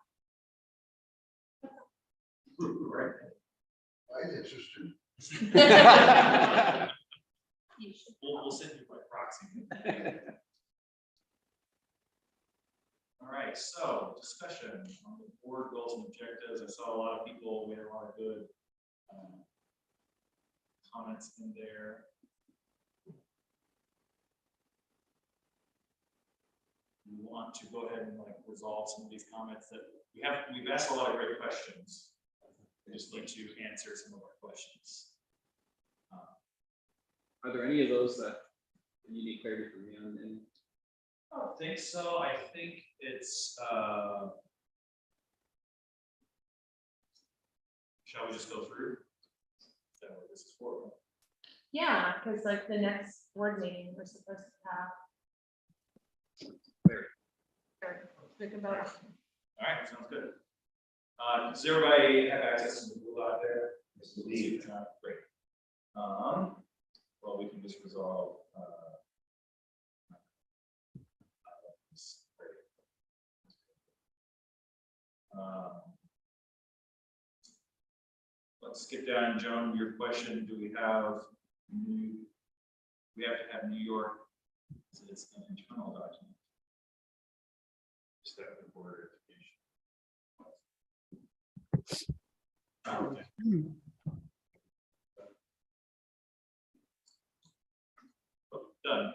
Right. I'm interested. You should. We'll send you by proxy. All right, so discussion on the board goals and objectives. I saw a lot of people, we had a lot of good comments in there. We want to go ahead and resolve some of these comments that we've asked a lot of great questions. I just like to answer some of our questions. Are there any of those that you need clarity from me on? I don't think so. I think it's, shall we just go through? Is that what this is for? Yeah, because like the next board meeting, we're supposed to have. Think about it. All right, sounds good. Does everybody have access to the Google out there? Yes, indeed. Great. Well, we can just resolve. Let's skip down, Joan, your question, do we have to have New York, it's an internal document. Step the board education. Okay. Done.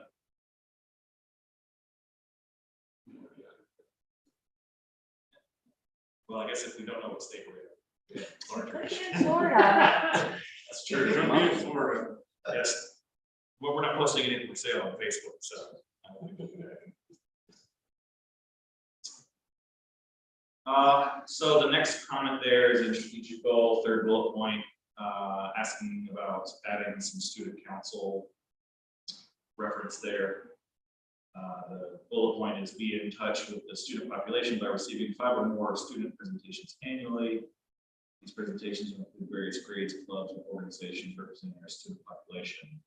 Well, I guess if we don't know what state we're in. Could be in Florida. That's true. It could be in Florida. Yes. Well, we're not posting anything for sale on Facebook, so. I don't think we'll do that. So the next comment there is in strategic goal, 3rd bullet point, asking about adding some student council reference there. The bullet point is be in touch with the student population by receiving 5 or more student presentations annually. These presentations include various grades, clubs, and organizations representing our student population.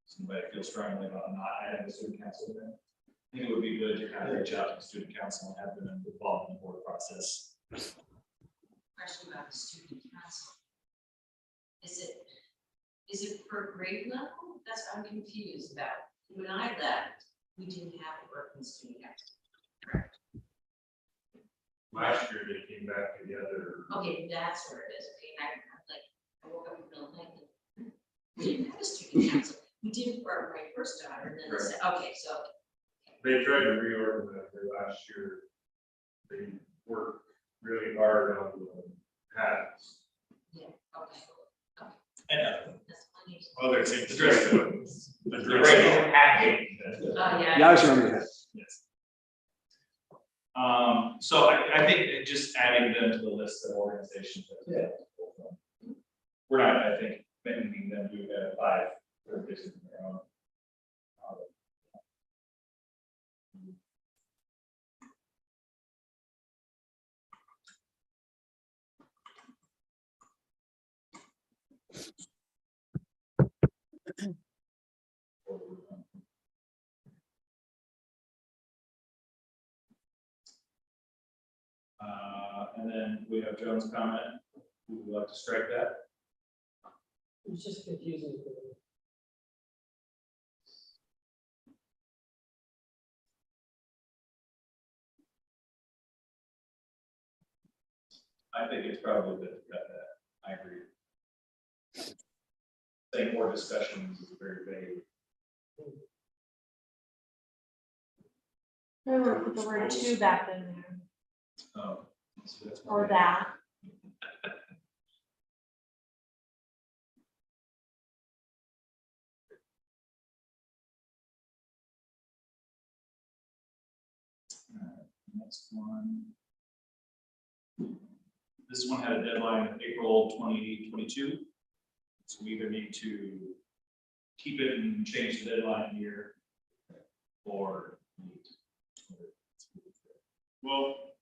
Somebody feel strongly about not adding the student council there? I think it would be good to kind of reach out to the student council and have them involved in the board process. Question about the student council. Is it per grade level? That's what I'm confused about. When I left, we didn't have a working student council. Correct. Last year they came back together. Okay, that's where it is. Okay, I woke up in the middle of the night. We didn't have a student council. We did for my first daughter, and then I said, okay, so. They tried to reorganize it last year. They worked really hard on the hats. Yeah, like saying the dress code. The You're dress right, code. Yeah. Yeah, I just remember that. Yes. So I think just adding them to the list of organizations. We're not, I think, making them do 5 organizations of their own. And then we have Joan's comment. Would you like to strike that? It's just confusing. for me. I think it's probably good to cut that. I agree. Saying more discussions is very vague. I would put the word "to" back in there, So that's or that. Next one. This one had a deadline of April 2022. So we either need to keep it and change the deadline here, or Well,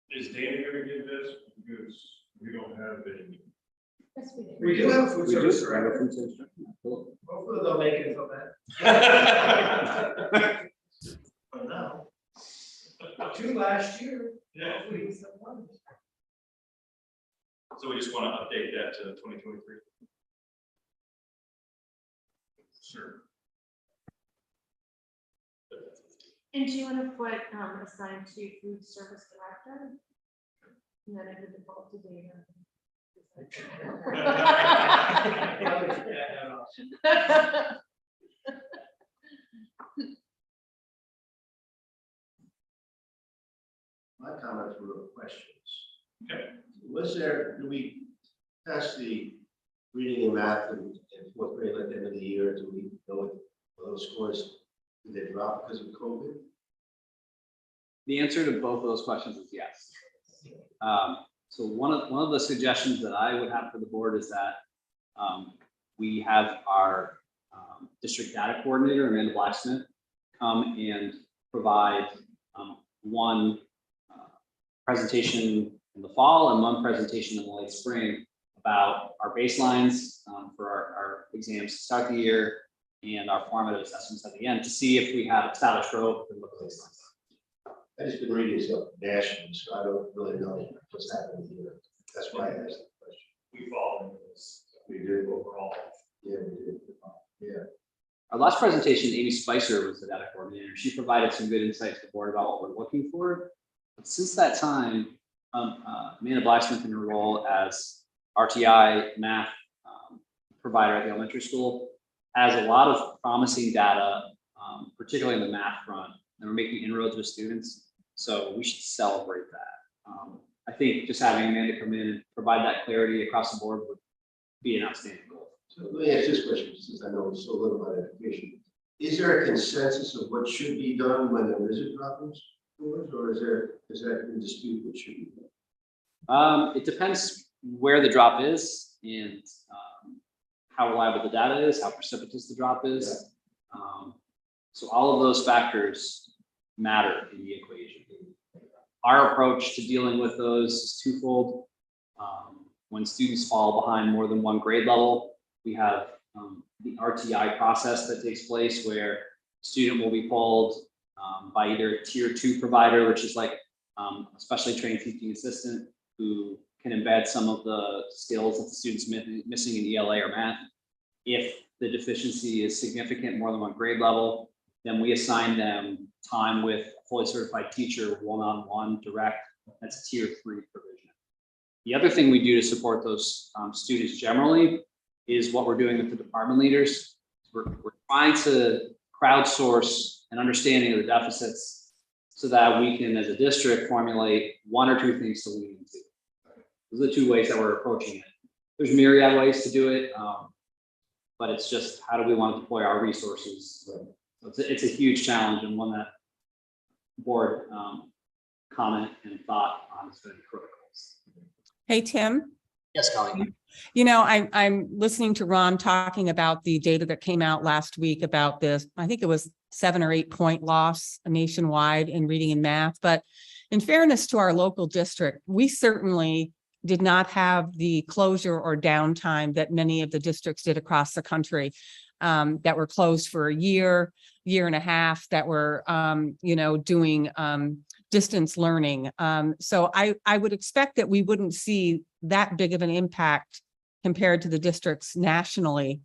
is Danny gonna get this? Because we don't have any. Yes, we did. We do have a food We service just have director. a food service director. Cool. Hopefully they'll make it so bad. For now. 2 last year. Yeah. Hopefully we still won. So we just want to update that to 2023. Sure. And do you want to put assigned to food service director? And then it would default to Dana. My comments were questions. Okay. Do we test the reading and math in 4th grade at the end of the year? Do we know what those scores, did they drop because of COVID? The answer to both of those questions is yes. So one of the suggestions that I would have for the board is that we have our district data coordinator, Amanda Blacksmith, come and provide one presentation in the fall and one presentation in the late spring about our baselines for our exams to start the year and our formative assessments at the end to see if we have established growth and what the baselines are. I just been reading stuff nationally, so I don't really know what's happening here. That's why I asked the question. We fall into this. We did. Overall. Yeah, we did. Yeah. Our last presentation, Amy Spicer was the data coordinator. She provided some good insight to the board about what we're looking for. But since that time, Amanda Blacksmith in her role as RTI math provider at the elementary school has a lot of promising data, particularly in the math front, and we're making inroads with students. So we should celebrate that. I think just having Amanda come in and provide that clarity across the board would be an outstanding goal. So let me ask this question, since I know so little about education. Is there a consensus of what should be done when there is a drop in scores, or is that in dispute what should be done? It depends where the drop is and how reliable the data is, how precipitous the drop is. So all of those factors matter in the equation. Our approach to dealing with those is twofold. When students fall behind more than one grade level, we have the RTI process that takes place where student will be pulled by either a tier 2 provider, which is like a specially trained teaching assistant who can embed some of the skills that the student's missing in ELA or math. If the deficiency is significant, more than one grade level, then we assign them time with a fully certified teacher, one-on-one direct. That's tier 3 provision. The other thing we do to support those students generally is what we're doing with the department leaders. We're trying to crowdsource an understanding of the deficits so that we can, as a district, formulate 1 or 2 things to lean into. Those are the 2 ways that we're approaching it. There's myriad ways to do it. but it's just, how do we want to deploy our resources? So it's a huge challenge, and one that board comment and thought on is going to be critical. Hey, Tim. Yes, Colleen. You know, I'm listening to Ron talking about the data that came out last week about this. I think it was 7 or 8 point loss nationwide in reading and math. But in fairness to our local district, we certainly did not have the closure or downtime that many of the districts did across the country, that were closed for a year and a half, that were, doing distance learning. So I would expect that we wouldn't see that big of an impact compared to the districts nationally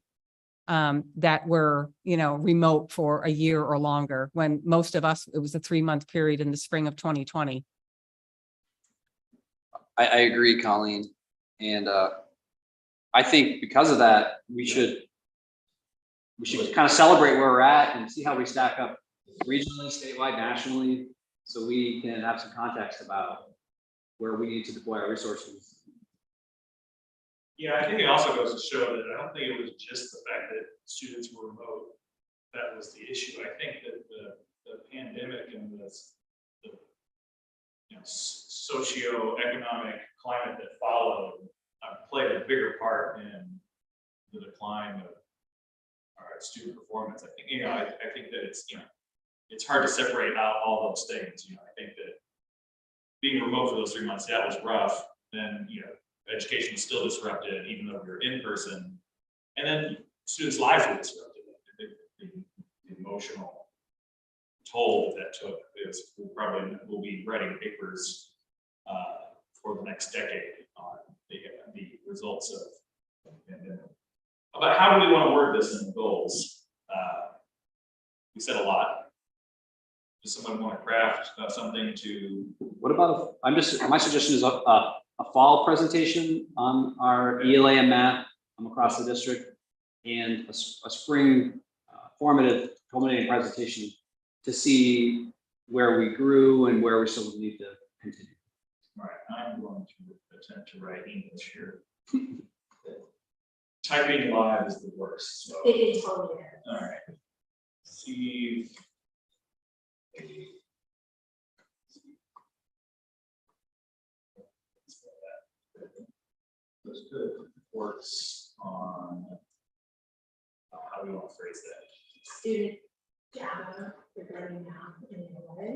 that were, remote for a year or longer, when most of us, it was a 3-month period in the spring of 2020. I agree, Colleen. And I think because of that, we should kind of celebrate where we're at and see how we stack up regionally, statewide, nationally, so we can have some context about where we need to deploy our resources. Yeah, I think it also goes to show that I don't think it was just the fact that students were remote that was the issue. I think that the pandemic and the socioeconomic climate that followed played a bigger part in the decline of our student performance. I think, I think that it's hard to separate out all those things. I think that being remote for those 3 months, that was rough. Then, education was still disrupted, even though we were in person. And then students' lives were disrupted. I think the emotional toll that took is we'll be writing papers for the next decade on the results of the pandemic. About how do we want to word this in the goals? We said a lot. Does someone want to craft something to? What about, my suggestion is a fall presentation on our ELA and math across the district, and a spring formative culminating presentation to see where we grew and where we still need to continue. All right, I'm going to attempt to write English here. Typing live is the worst. So. It totally is. All right. Steve. That's good. Works on how do we want to phrase that? Student data regarding math in ELA.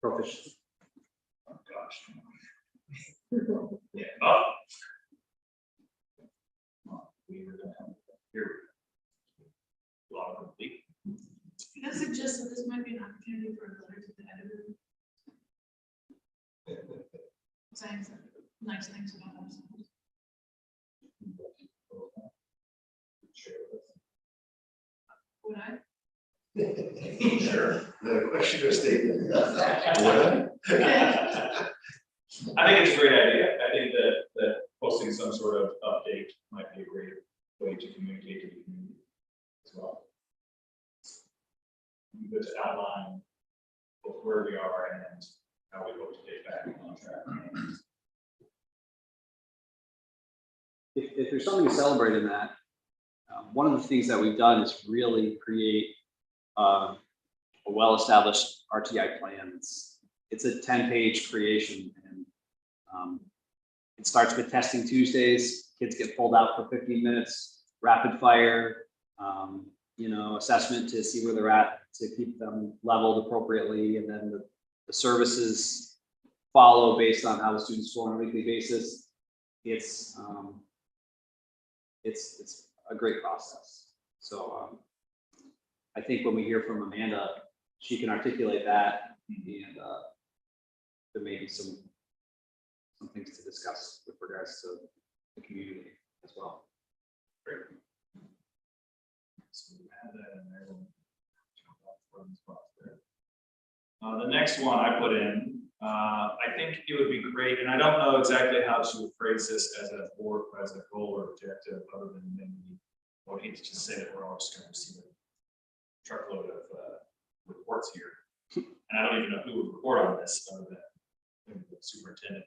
Proficient. Oh gosh. Yeah. Oh. We were gonna have here. Law complete. Can I suggest that this might be an opportunity for a letter to the editor? Saying some nice things about ourselves. Would I? Sure. The question or statement. What? I think it's a great idea. I think that posting some sort of update might be a great way to communicate to the community as well. Good to outline both where we are and how we hope to get back on track. If there's something to celebrate in that, one of the things that we've done is really create a well-established RTI plan. It's a 10-page creation, and it starts with testing Tuesdays. Kids get pulled out for 15 minutes, rapid fire, assessment to see where they're at to keep them leveled appropriately, and then the services follow based on how the students score on a weekly basis. It's a great process. So I think when we hear from Amanda, she can articulate that, and there may be some things to discuss with regards to the community as well. Great. So we have that in there. The next one I put in, I think it would be great, and I don't know exactly how to phrase this as a board, as a goal or objective, other than maybe, I would hate to just say that we're all just going to receive a truckload of reports here. And I don't even know who would report on this, other than the superintendent.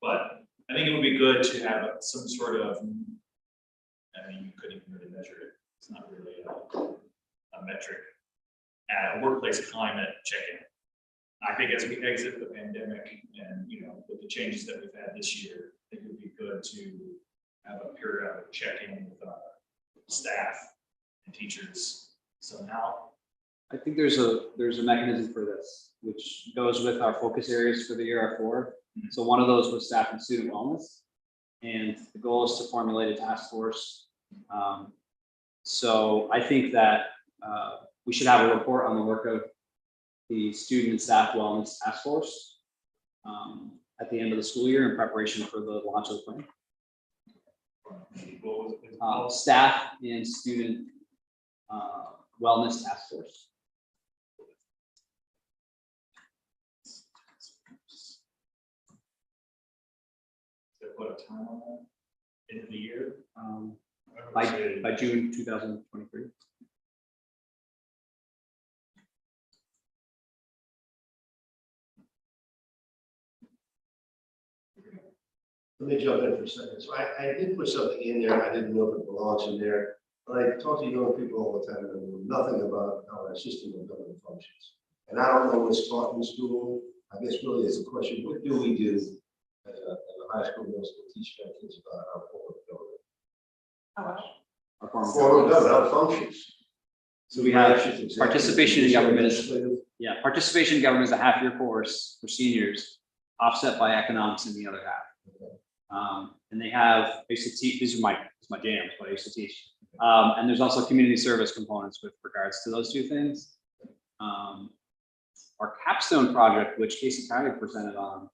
But I think it would be good to have some sort of, I mean, you couldn't even really measure it. It's not really a metric. At a workplace climate check-in. I think as we exit the pandemic and, you know, with the changes that we've had this year, I think it would be good to have a periodic check-in with our staff and teachers somehow. I think there's a mechanism for this, which goes with our focus areas for the year are four. So one of those was staff and student wellness. And the goal is to formulate a task force. So I think that we should have a report on the work of the student and staff wellness task force at the end of the school year in preparation for the launch of the plan. What was it? Staff and student wellness task force. Did I put a time on that? End of the year? By June 2023. Let me jump in for a second. So I did put something in there. I didn't know if it belongs in there. But I talk to young people all the time and they know nothing about how our system of government functions. And I don't know what's taught in school. I guess really it's a question, what do we do as a high school, middle school, teaching our kids about our form of government? Our form of Form of government. government, how it functions. So we have Elections, participation in government is, legislative. yeah, participation in government is a half-year course for seniors, offset by economics in the other half. And they have, I used to teach, these are my jams, what I used to teach. And there's also community service components with regards to those two things. Our capstone project, which Casey County presented on,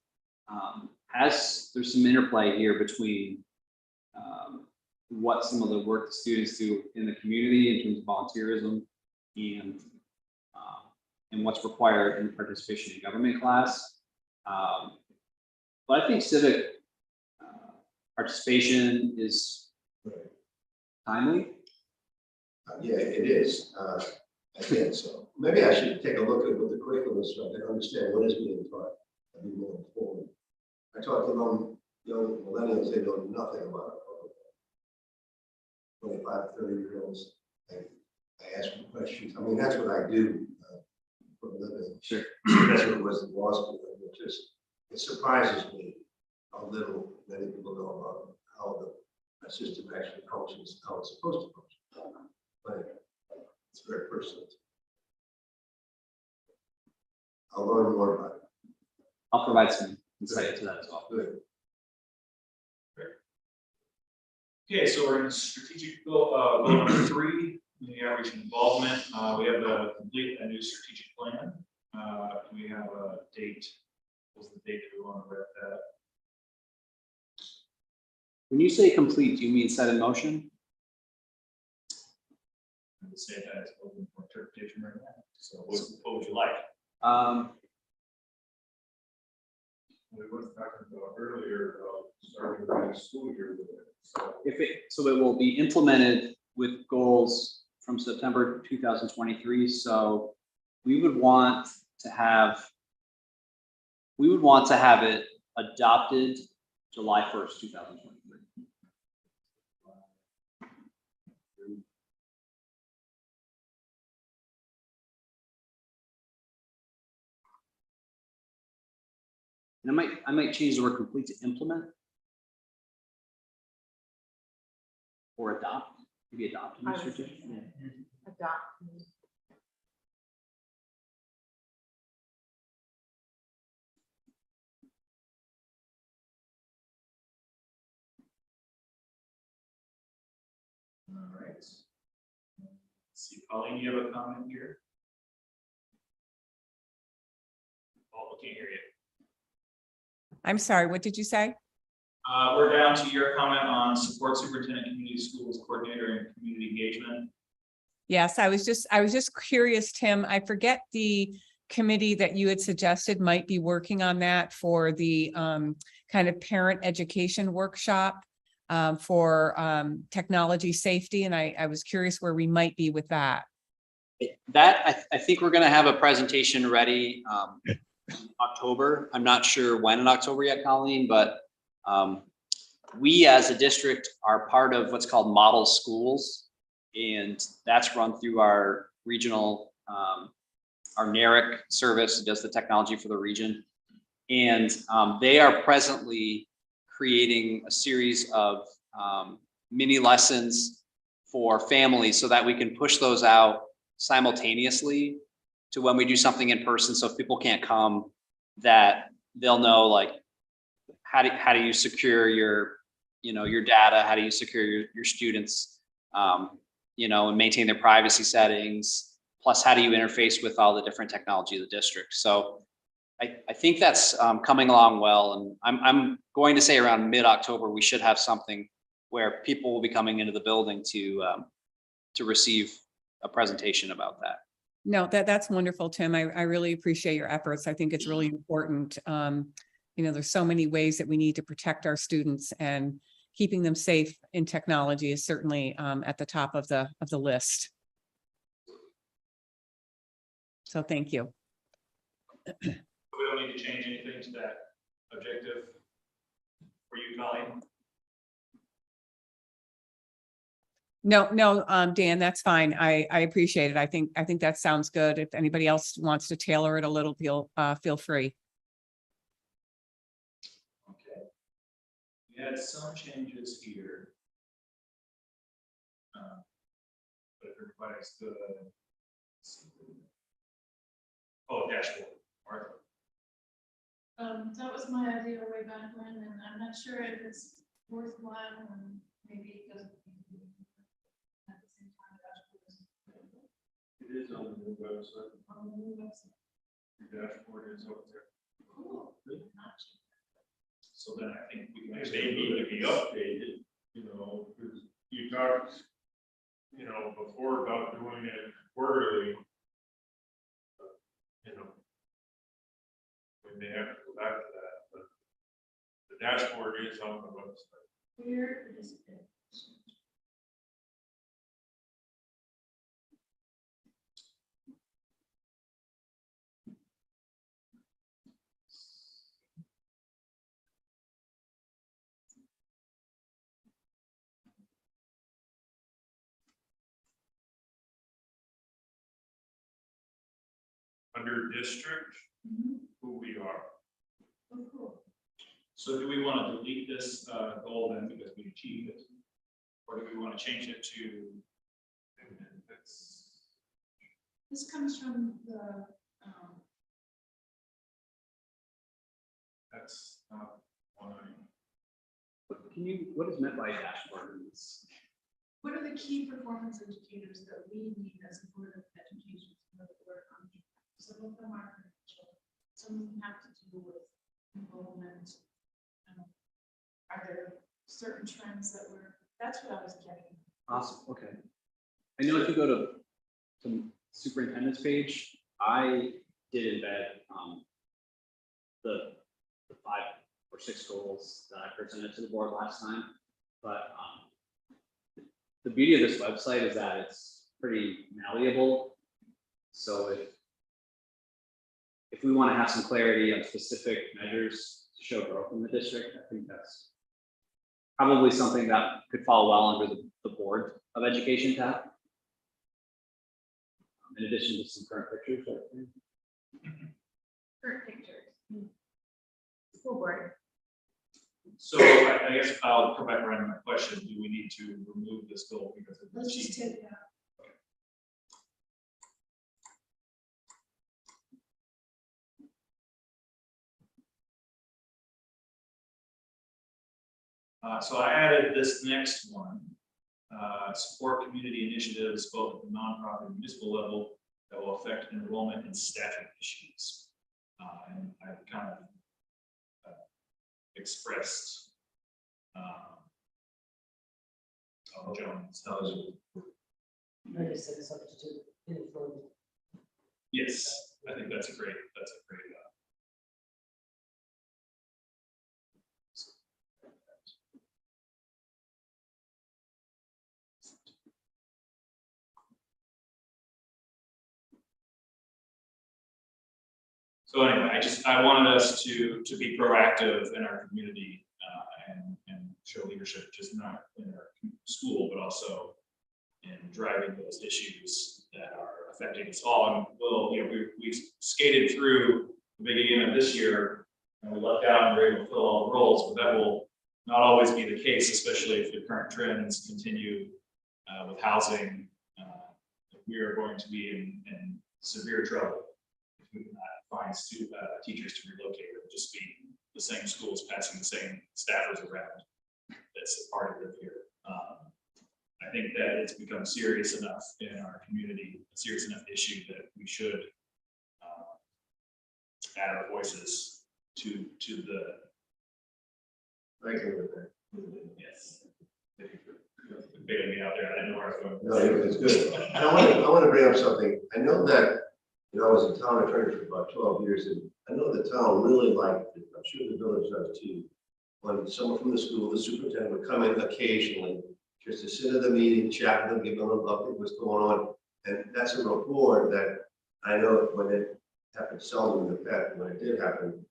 there's some interplay here between what some of the work the students do in the community in terms of volunteerism and what's required in participation in government class. But I think civic participation is timely. Yeah, it is. I think so. Maybe I should take a look at what the curriculum is so I can understand what is being taught. I'd be more informed. I talk to young millennials, they know nothing about it. 25, 30-year-olds. I ask them questions. I mean, that's what I do for a living. Sure. That's what it was in law school. It surprises me how little many people know about how the system actually functions, how it's supposed to function. But it's very personal. I'll learn more about it. I'll provide some insight into that as well. Good. Okay, so we're in strategic goal number 3, community outreach and involvement. We have to complete a new strategic plan. We have a date. What's the date that we want to wrap that? When you say complete, do you mean set in motion? I would say that it's open for interpretation right now. So what would you like? We were talking about earlier, starting the next school year with it. So it will be implemented with goals from September 2023. So we would want to have it adopted July 1st, 2023. And I might change the word complete to implement. Or adopt, maybe adopt. I would say so. Adopt. All right. Let's see, Colleen, you have a comment here? Oh, I can't hear you. I'm sorry, what did you say? We're down to your comment on support superintendent, community schools coordinator, and community engagement. Yes, I was just curious, Tim. I forget the committee that you had suggested might be working on that for the kind of parent education workshop. for technology safety, and I was curious where we might be with that. That, I think we're gonna have a presentation ready, in October. I'm not sure when in October yet, Colleen, but, we as a district are part of what's called model schools. And that's run through our regional, our NARIC service, that does the technology for the region. And, they are presently creating a series of, mini lessons for families so that we can push those out simultaneously to when we do something in person. So if people can't come, that they'll know, like, how do you secure your, your data? How do you secure your students, and maintain their privacy settings? Plus, how do you interface with all the different technology of the district? So I think that's coming along well. And I'm going to say around mid-October, we should have something where people will be coming into the building to receive a presentation about that. No, that's wonderful, Tim. I really appreciate your efforts. I think it's really important. There's so many ways that we need to protect our students, and keeping them safe in technology is certainly at the top of the list. So thank you. We don't need to change anything to that objective for you, Colleen? No, Dan, that's fine. I appreciate it. I think that sounds good. If anybody else wants to tailor it a little, feel free. Okay. We had some changes here. But if everybody's good. Oh, dashboard, Martha. That was my idea way back when, and I'm not sure if it's worthwhile, and maybe it doesn't. At the same time, It is on the new website. on the new website. The dashboard is up there. Cool. So then I think we can They actually need to be updated, because you talked, before about doing it quarterly. We may have to go back to that, but the dashboard is on the website. Where is it? Under district, who we are. Oh, cool. So do we want to delete this goal then because we achieved it? Or do we want to change it to? This comes from the, That's not one. What is meant by dashboard? what are the key performance indicators that we need as a board of education to know that we're on? Some of them are financial, some of them have to do with enrollment. Are there certain trends that that's what I was getting. Awesome, okay. I know if you go to superintendent's page, I did embed the 5 or 6 goals that I presented to the board last time, but the beauty of this website is that it's pretty malleable. So if we want to have some clarity on specific measures to show growth in the district, I think that's probably something that could fall well under the Board of Education tab. In addition to some current pictures. Current pictures. School board. So I guess I'll come back around to my question. Do we need to remove this goal because of the Let's just achievement? take it out. So I added this next one, support community initiatives, both at the nonprofit and municipal level, that will affect enrollment and staffing issues. And I've kind of expressed. Jones, how is it? Yes, I think that's a great. So anyway, I wanted us to be proactive in our community, and show leadership, just not in our school, but also in driving those issues that are affecting us all. And well, you know, we skated through the beginning of this year, and we lucked out and were able to fill all the roles, but that will not always be the case, especially if the current trends continue with housing. We are going to be in severe trouble if we cannot find teachers to relocate. It will just be the same schools passing the same staffers around. That's a part of it here. I think that it's become serious enough in our community, a serious enough issue that we should add our voices to the. I agree with that. Yes. Thank you for bailing me out there. I didn't know where I was going. No, it's good. And I want to bring up something. I know that, I was a town attorney for about 12 years, and I know the town really liked it. I'm sure the village does too. When someone from the school, the superintendent would come in occasionally, just to sit at the meeting, chat with them, give them a look at what's going on. And that's a rapport that I know when it happened seldom in the past, when it did happen,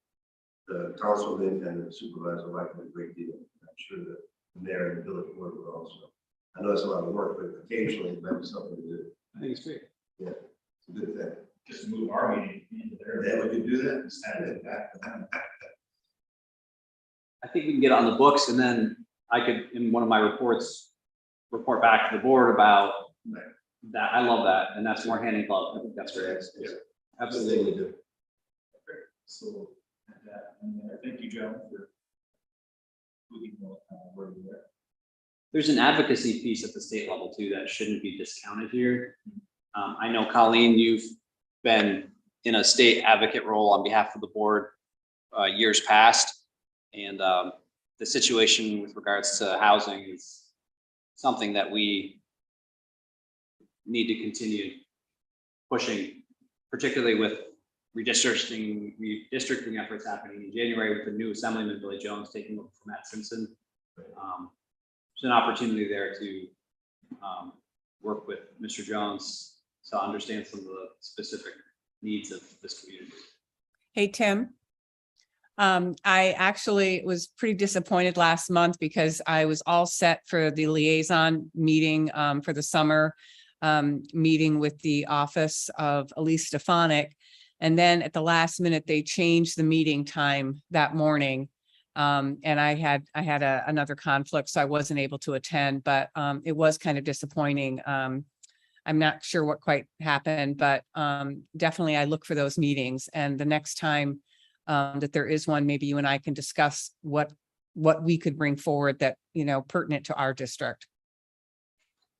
the councilman and the supervisor liked it a great deal. I'm sure that the mayor and the village board would also. I know it's a lot of work, but occasionally it might be something to do. I think it's great. Yeah, it's a good thing. Just move our meeting into there. Yeah, we could do that. Just add it back. I think we can get it on the books, and then I could, in one of my reports, report back to the board about that. I love that, and that's more hand in glove. I think that's great. Yeah. Absolutely. do. So, and thank you, Joe, for moving where we were. There's an advocacy piece at the state level too that shouldn't be discounted here. I know, Colleen, you've been in a state advocate role on behalf of the board years past. And the situation with regards to housing is something that we need to continue pushing, particularly with redistricting efforts happening in January with the new Assemblyman Billy Jones taking over from Matt Simpson. There's an opportunity there to work with Mr. Jones to understand some of the specific needs of this community. Hey, Tim. I actually was pretty disappointed last month because I was all set for the liaison meeting for the summer meeting with the office of Elise Stefanik. And then at the last minute, they changed the meeting time that morning. And I had another conflict, so I wasn't able to attend, but it was kind of disappointing. I'm not sure what quite happened, but definitely I look for those meetings. And the next time that there is one, maybe you and I can discuss what we could bring forward that, pertinent to our district.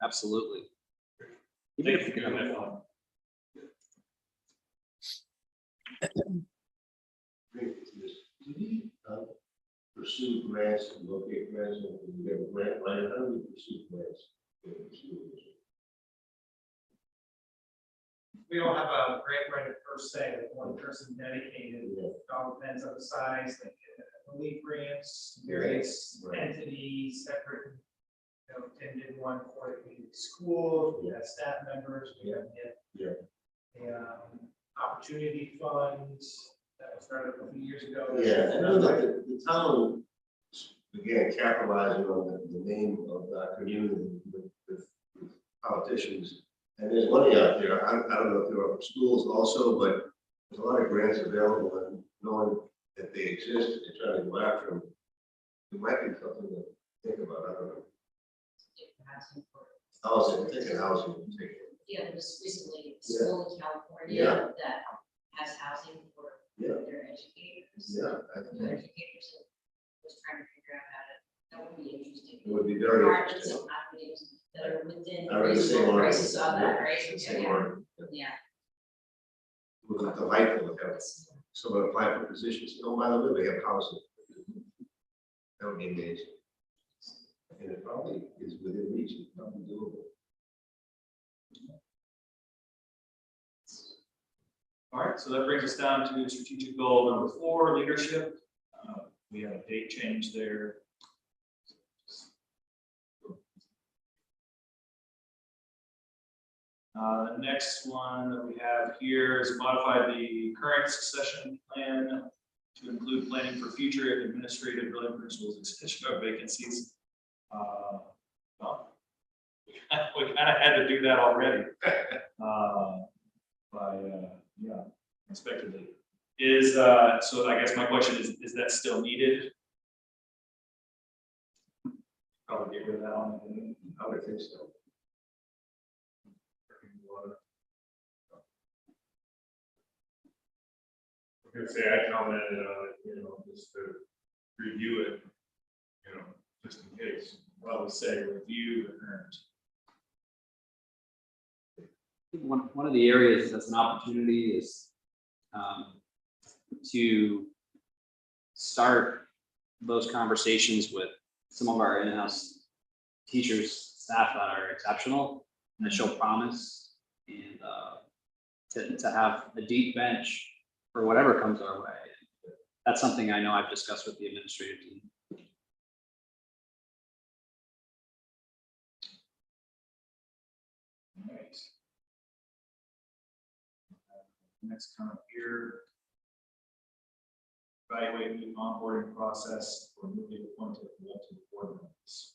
Absolutely. Thank you for doing that, Colin. Great. Do we pursue grants and locate grants, and we get a grant writer? How do we pursue grants? We don't have a grant writer per se, like one person dedicated. Yeah. It all depends on the size, like relief grants, various Right. entities, separate. Tim did one for the school, we have staff members, we have Yeah. the opportunity funds that was started a few years ago. Yeah, I know that the town began capitalizing on the name of our community with politicians. And there's money out there. I don't know if there are schools also, but there's a lot of grants available, and knowing that they exist and trying to go after them, it might be something to think about. I don't know. Housing for- Housing, thinking housing in particular. Yeah, just recently, a Yeah. school in California that has housing for Yeah. their educators. Yeah, I Their think educators was trying to figure out how to, that would be interesting. it would be very Apartments interesting. and condominiums that are within I read the same reasonable article. prices on that, Yeah, right? the same Yeah. article. Yeah. It would be delightful to have someone apply for positions. Oh, by the way, we have housing. That would be amazing. And it probably is within reach, it's probably doable. All right, so that brings us down to strategic goal number 4, leadership. We have a date change there. The next one that we have here is modify the current succession plan to include planning for future administrative building principals, extension of vacancies. Well, we kind of had to do that already. Yeah, expectedly. So I guess my question is that still needed? Probably get rid of that one. I would think so. I'm gonna say I commented on it, you know, just to review it, you know, just in case. Well, we say review the current. One of the areas that's an opportunity is to start those conversations with some of our in-house teachers, staff that are exceptional and that show promise, and to have a deep bench for whatever comes our way. That's something I know I've discussed with the administrative team. Right. Next comment here. Evaluate the onboarding process for newly appointed elected board members.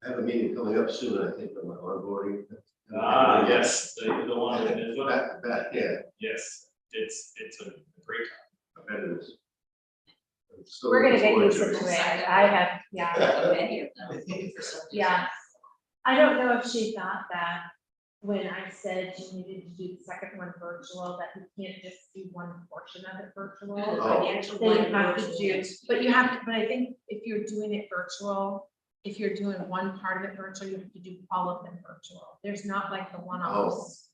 I have a meeting coming up soon, I think, on my onboarding. Yes, the one that is, Yeah, yes, it's a great time. I bet it is. I'm still We're gonna looking get you forward to it. situated. I have, yeah. Many of them. For some reason. Yeah. I don't know if she thought that when I said you needed to do the second one virtual, that you can't just do one portion of it virtual. Oh. Then you have to do, but you have to, but I think if you're doing it virtual, if you're doing one part of it virtual, you have to do all of them virtual. There's not like the one-offs.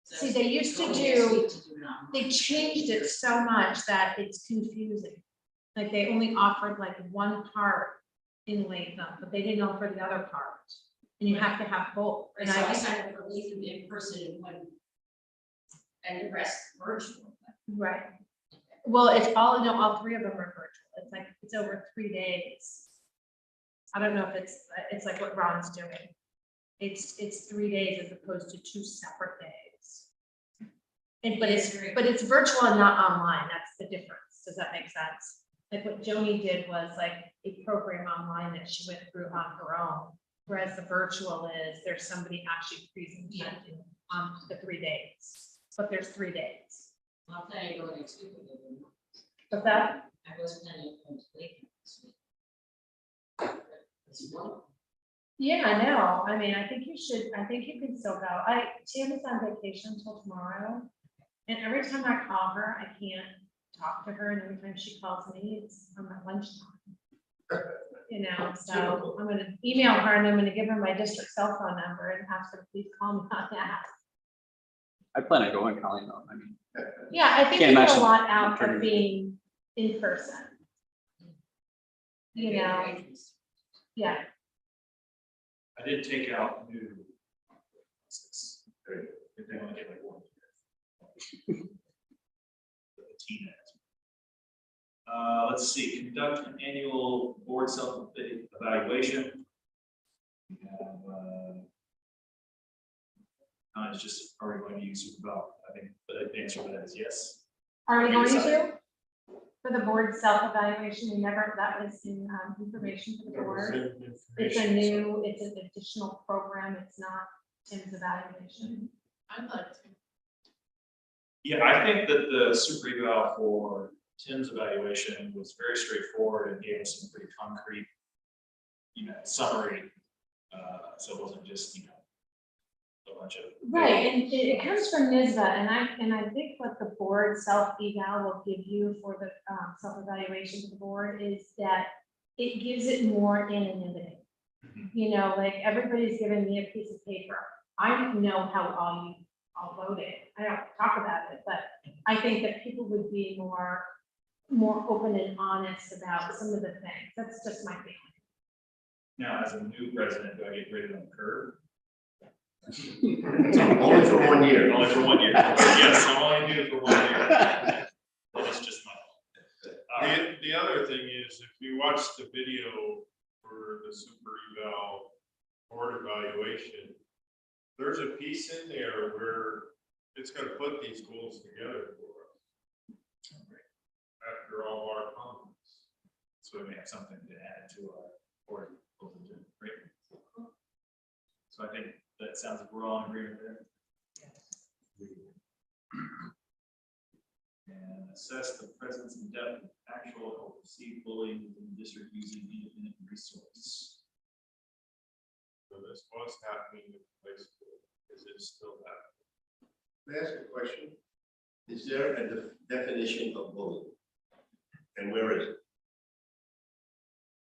See, they used to do, they changed it so much that it's confusing. Like they only offered like one part in Latham, but they didn't offer the other part. And you have to have both. And So I I, signed up for Latham in person and when, and the rest virtual. right. Well, it's all, no, all three of them are virtual. It's like, it's over 3 days. I don't know if it's like what Ron's doing. It's 3 days as opposed to 2 separate days. And, but it's virtual and not online. That's the difference. Does that make sense? Like what Joni did was like a program online that she went through on her own. Whereas the virtual is there's somebody actually presenting on the 3 days, but there's 3 days. I'm planning on going next week. But that, I was planning on going to Latham this week. It's wonderful. yeah, I know. I mean, I think you can still go. Tim is on vacation until tomorrow. And every time I call her, I can't talk to her. And every time she calls me, it's on my lunchtime. You know, so I'm gonna email her and I'm gonna give her my district cell phone number and ask her to please call me on that. I plan on going, Colleen, though. I mean, Yeah, I think Can't you get a imagine lot out of turning- being in person. You know, yeah, I did take out new. If they want to get like one. The teen ads. Let's see, conduct an annual board self-evaluation. We have, it's just, are we going to use Super Bowl? I think the answer to that is yes. are we going Yes. to? For the board self-evaluation, we never, that was in information for the board. It's a new, it's an additional program. It's not Tim's evaluation. I'd like to. Yeah, I think that the super eval for Tim's evaluation was very straightforward and gave us some pretty concrete, summary. So it wasn't just, a bunch of. Right, and it comes from NISBA, and I think what the board self-eval will give you for the self-evaluation to the board is that it gives it more anonymity. Mhm. Like everybody's giving me a piece of paper. I don't know how I'll load it. I don't talk about it, but I think that people would be more open and honest about some of the things. That's just my feeling. Now, as a new president, do I get graded on the curve? Only for 1 year. Only for 1 year. Yes, I'm only new for 1 year. That's just my. The other thing is, if you watch the video for the super eval board evaluation, there's a piece in there where it's gonna put these goals together for us. After all our comments. So we may have something to add to our board. Right? So I think that sounds like we're all in agreement there. And assess the presence and depth of actual or perceived bullying within the district using independent resource. So this was happening in high school. Is it still happening? May I ask a question? Is there a definition of bullying? And where is it?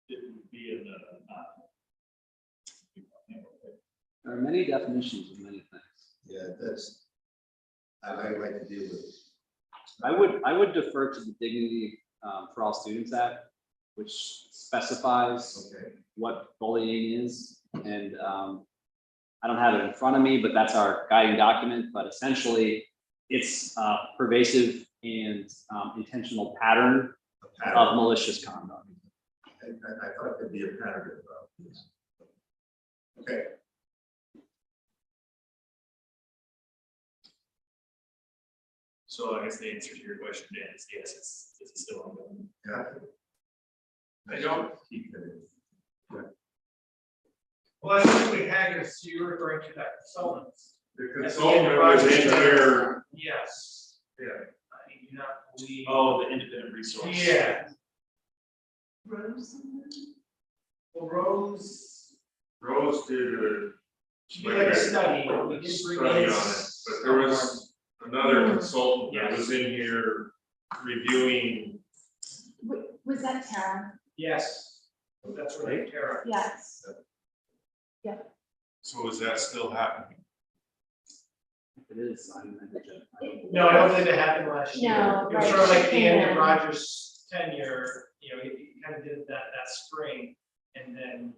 It would be in the, There are many definitions of many things. Yeah, that's, I like to deal with it. I would defer to the Dignity for All Students Act, which specifies Okay. what bullying is. And I don't have it in front of me, but that's our guiding document. But essentially, it's pervasive and intentional pattern A of pattern. malicious conduct. I thought there'd be a pattern about this. Okay. so I guess the answer to your question, Dan, is yes, it's still ongoing. Yeah. I don't. Keep it. Well, I think we had this, you were referring to that consultant. The consultant was in here, Yes. yeah. I do not believe. Oh, the independent resource. Yeah, Rose. well, Rose, Rose did a she did like a study, we did study bring on in it, but there was another consultant that was in here reviewing. Was that Tara? Yes, that's right, Tara. Yes. So is that still happening? It is. I'm No, I don't believe it happened last year. No, It was right, sort of like she the end came of in. Roger's tenure, you know, he kind of did that spring, and then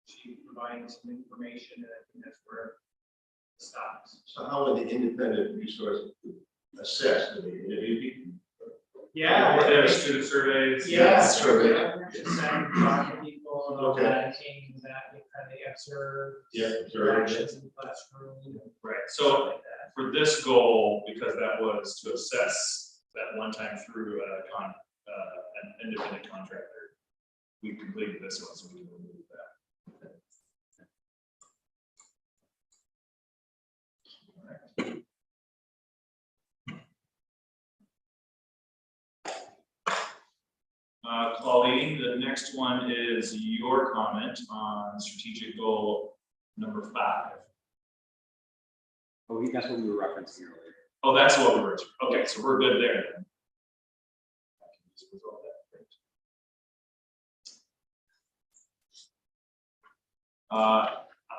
she provided some information, and I think that's where it stops. So how would the independent resource assess? Do they interview people? Yeah. They have student surveys. Yeah. survey. Just sat and talked to people and all Okay. that, and came to that, we kind of observed. Yeah, observed. Interactions in the classroom. Right, Stuff so like that. for this goal, because that was to assess that one time through an independent contractor, we completed this one, so we can remove that. Colleen, the next one is your comment on strategic goal number 5. Oh, that's what we were referencing earlier. Oh, that's what we were, okay, so we're good there then. I can just resolve that, great.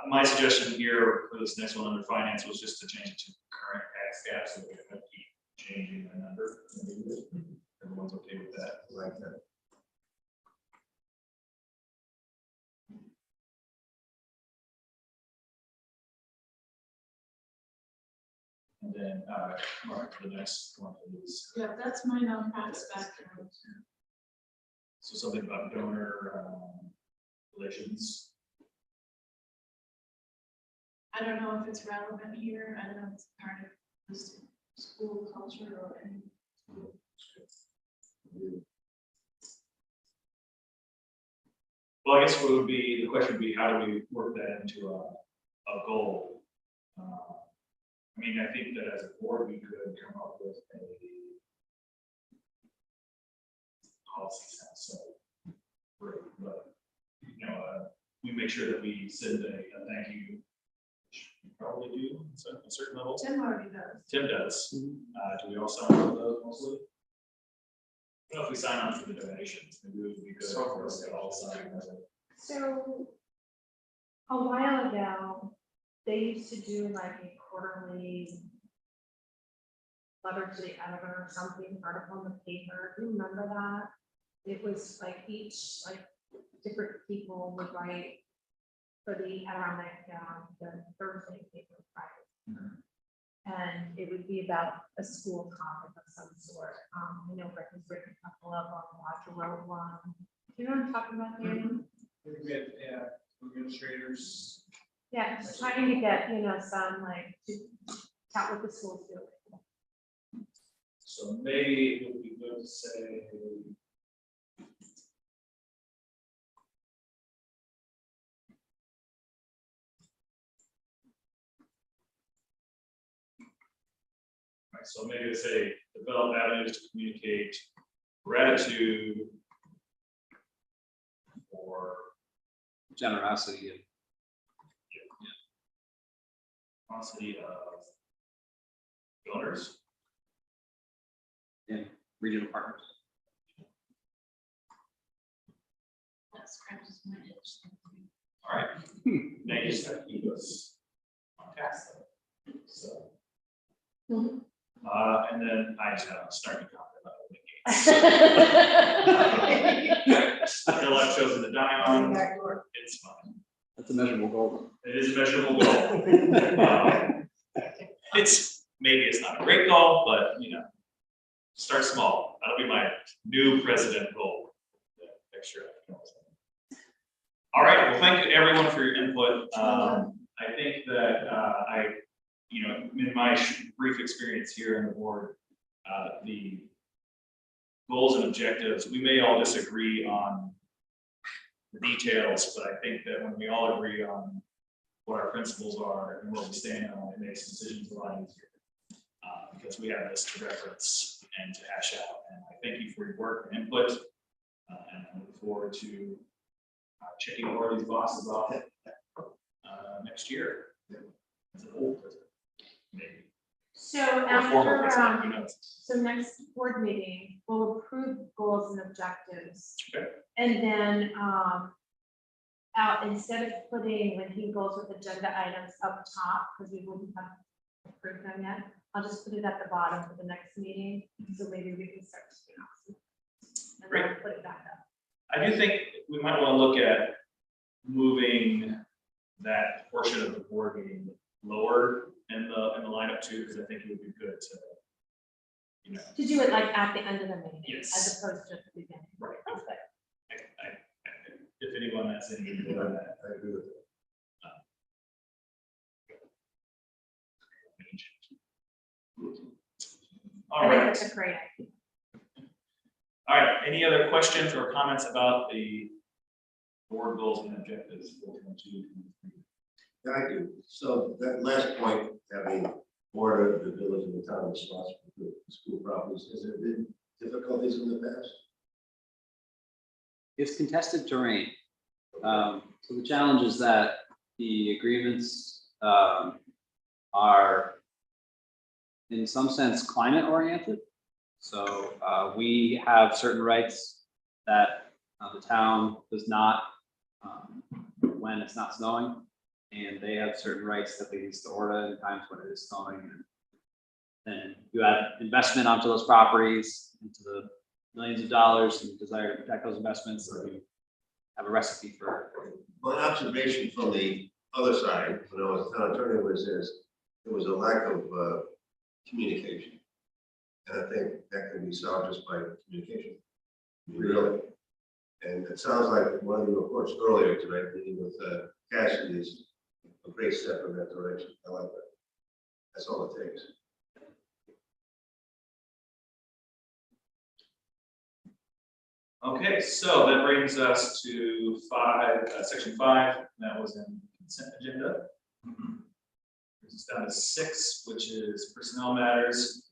My suggestion here for this next one under finance was just to change it to current tax cap, so we don't keep changing the number. Everyone's okay with that? Like that. And then, Mark, the next one is, Yeah, that's my nonprofit background. so something about donor relations. I don't know if it's relevant here. I don't know if it's part of the school culture or any. Well, I guess what would be, the question would be, how do we work that into a goal? I mean, I think that as a board, we could come up with a policy sounds so great, but, you know, we make sure that we send a thank you, which we probably do at a certain level. Tim already does. Tim does. Do we all sign on for those mostly? I don't know if we sign on for the donations, maybe it would be good for us to all sign. So a while ago, they used to do like a quarterly letter to the editor or something, article in the paper. Do you remember that? It was like each, like different people would write for the Adirondack, the Thursday paper Friday. And it would be about a school topic of some sort. I know Rick has written a couple of them, Roger wrote one. Do you know what I'm talking about, Daniel? We had, yeah, administrators. Yeah, just trying to get, some like, to chat with the schools do. So maybe it would be good to say. Right, so maybe to say, develop avenues to communicate gratitude for Generosity and generosity of donors. regional partners. That scratches my itch. All right. Now you just have to keep us on task. So. Mhm. And then I just have a starting comment about the gates. Still I've chosen the diamond. It's fine. That's a measurable goal. It is a measurable goal. Maybe it's not a great goal, but start small. That'll be my new president goal. Next year. All right, well, thank you everyone for your input. I think that in my brief experience here on the board, the goals and objectives, we may all disagree on the details, but I think that when we all agree on what our principles are and what we stand on, it makes decisions a lot easier. Because we have this to reference and to hash out. And I thank you for your work and input. And I look forward to checking more of these bosses off next year. As an old president, maybe. So Or former president, after, who knows? so next board meeting, we'll approve goals and objectives. Okay. And then, instead of putting, when he goes with agenda items up top, because we wouldn't have approved them yet, I'll just put it at the bottom for the next meeting, so maybe we can start to and then I'll put it back up. I do think we might want to look at moving that portion of the board meeting lower in the lineup too, because I think it would be good to, To do it like at the end of the meeting, Yes. as opposed to at the beginning. right. Perfect. If anyone has any input on that. I agree with that. All I think right. that's a great idea. All right, any other questions or comments about the board goals and objectives for 2022? Yeah, I do. So that last point, having more of the village and the town responsible for school properties, has there been difficulties in the past? It's contested terrain. So the challenge is that the agreements are in some sense climate oriented. So we have certain rights that the town does not when it's not snowing. And they have certain rights that they use to order in times when it is snowing. And then you add investment onto those properties into the millions of dollars and desire to protect those investments. So we have a recipe for. My observation from the other side, when I was town attorney, was there was a lack of communication. And I think that can be solved just by communication. Really. And it sounds like one of the reports earlier tonight, meeting with Cassidy, is a great step in that direction. I like that. That's all it takes. Okay, so that brings us to section 5, that was in consent agenda. Brings us down to 6, which is personnel matters.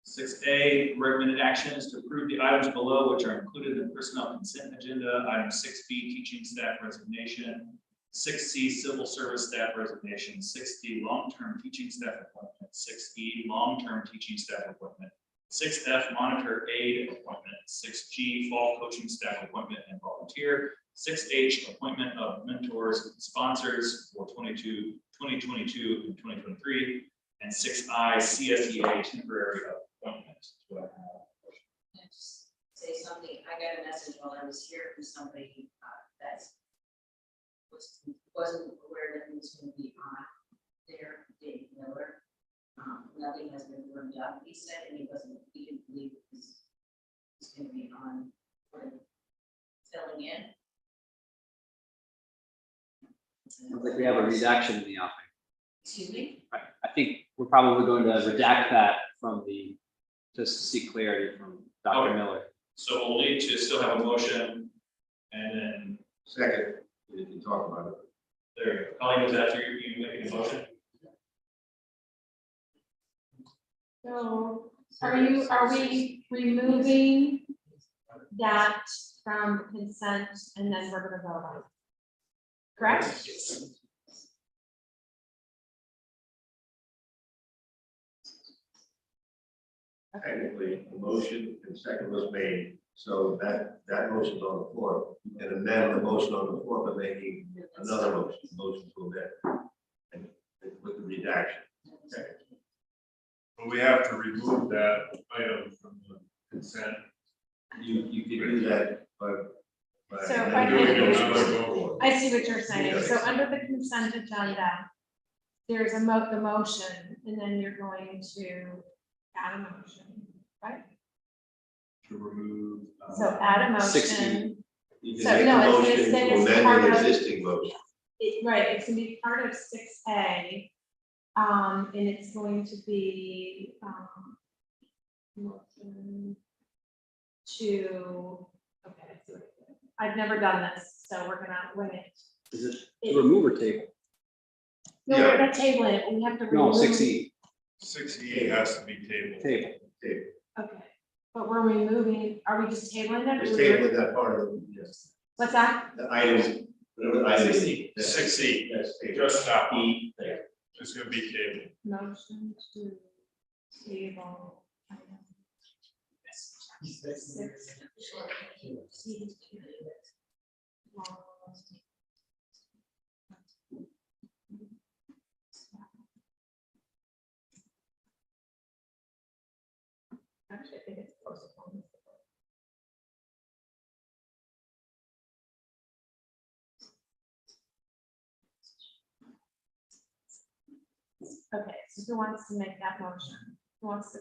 6A, recommended action is to approve the items below, which are included in the personnel consent agenda. Item 6B, teaching staff resignation. 6C, civil service staff resignation. 6D, long-term teaching staff appointment. 6E, long-term teaching staff appointment. 6F, monitor aide appointment. 6G, fall coaching staff appointment and volunteer. 6H, appointment of mentors and sponsors for 2022 and 2023. And 6I, CSEA, temporary appointment. Do I have a question? Can I just say something? I got a message while I was here from somebody that wasn't aware that he was going to be on there, Dave Miller. Nothing has been firmed up, he said, and he didn't believe he's going to be on for filling in. Sounds like we have a redaction in the offing. Excuse me? I think we're probably going to redact that from the, just to see clarity from Dr. Okay. Miller. So we'll need to still have a motion, and then, Second, we can talk about it. there you go. Colleen, was after you making a motion? So are we removing that from consent and then we're gonna vote on it? Correct? Technically, the motion and second was made, so that motion's on the floor. You can amend the motion on the floor by making another motion to amend. And with the redaction. Okay. But we have to remove that item from the consent. You can do that, but. So I see what you're saying. So under the consent agenda, there's the motion, and then you're going to add a motion, right? To remove. So add a 16. motion. You So, can make no, a it's gonna motion say to it's amend part an of- existing motion. Right, it's gonna be part of 6A. And it's going to be, motion to, okay, I see what it is. I've never done this, so we're gonna wing it. Is it to remove or table? No, we're gonna table it, we have to. No, remove- 6E, 6E has to be tabled. table. Okay, but we're removing, are we just tabling it? Just or we're- tabling that part of it, yes. What's that? The items, whatever the item. 6E. that's- 6E. That's tabled. Just that one. E, there. It's gonna be tabled. Motion to table. item 6. Actually, I think it's postponed. Okay, so who wants to make that motion? Who wants to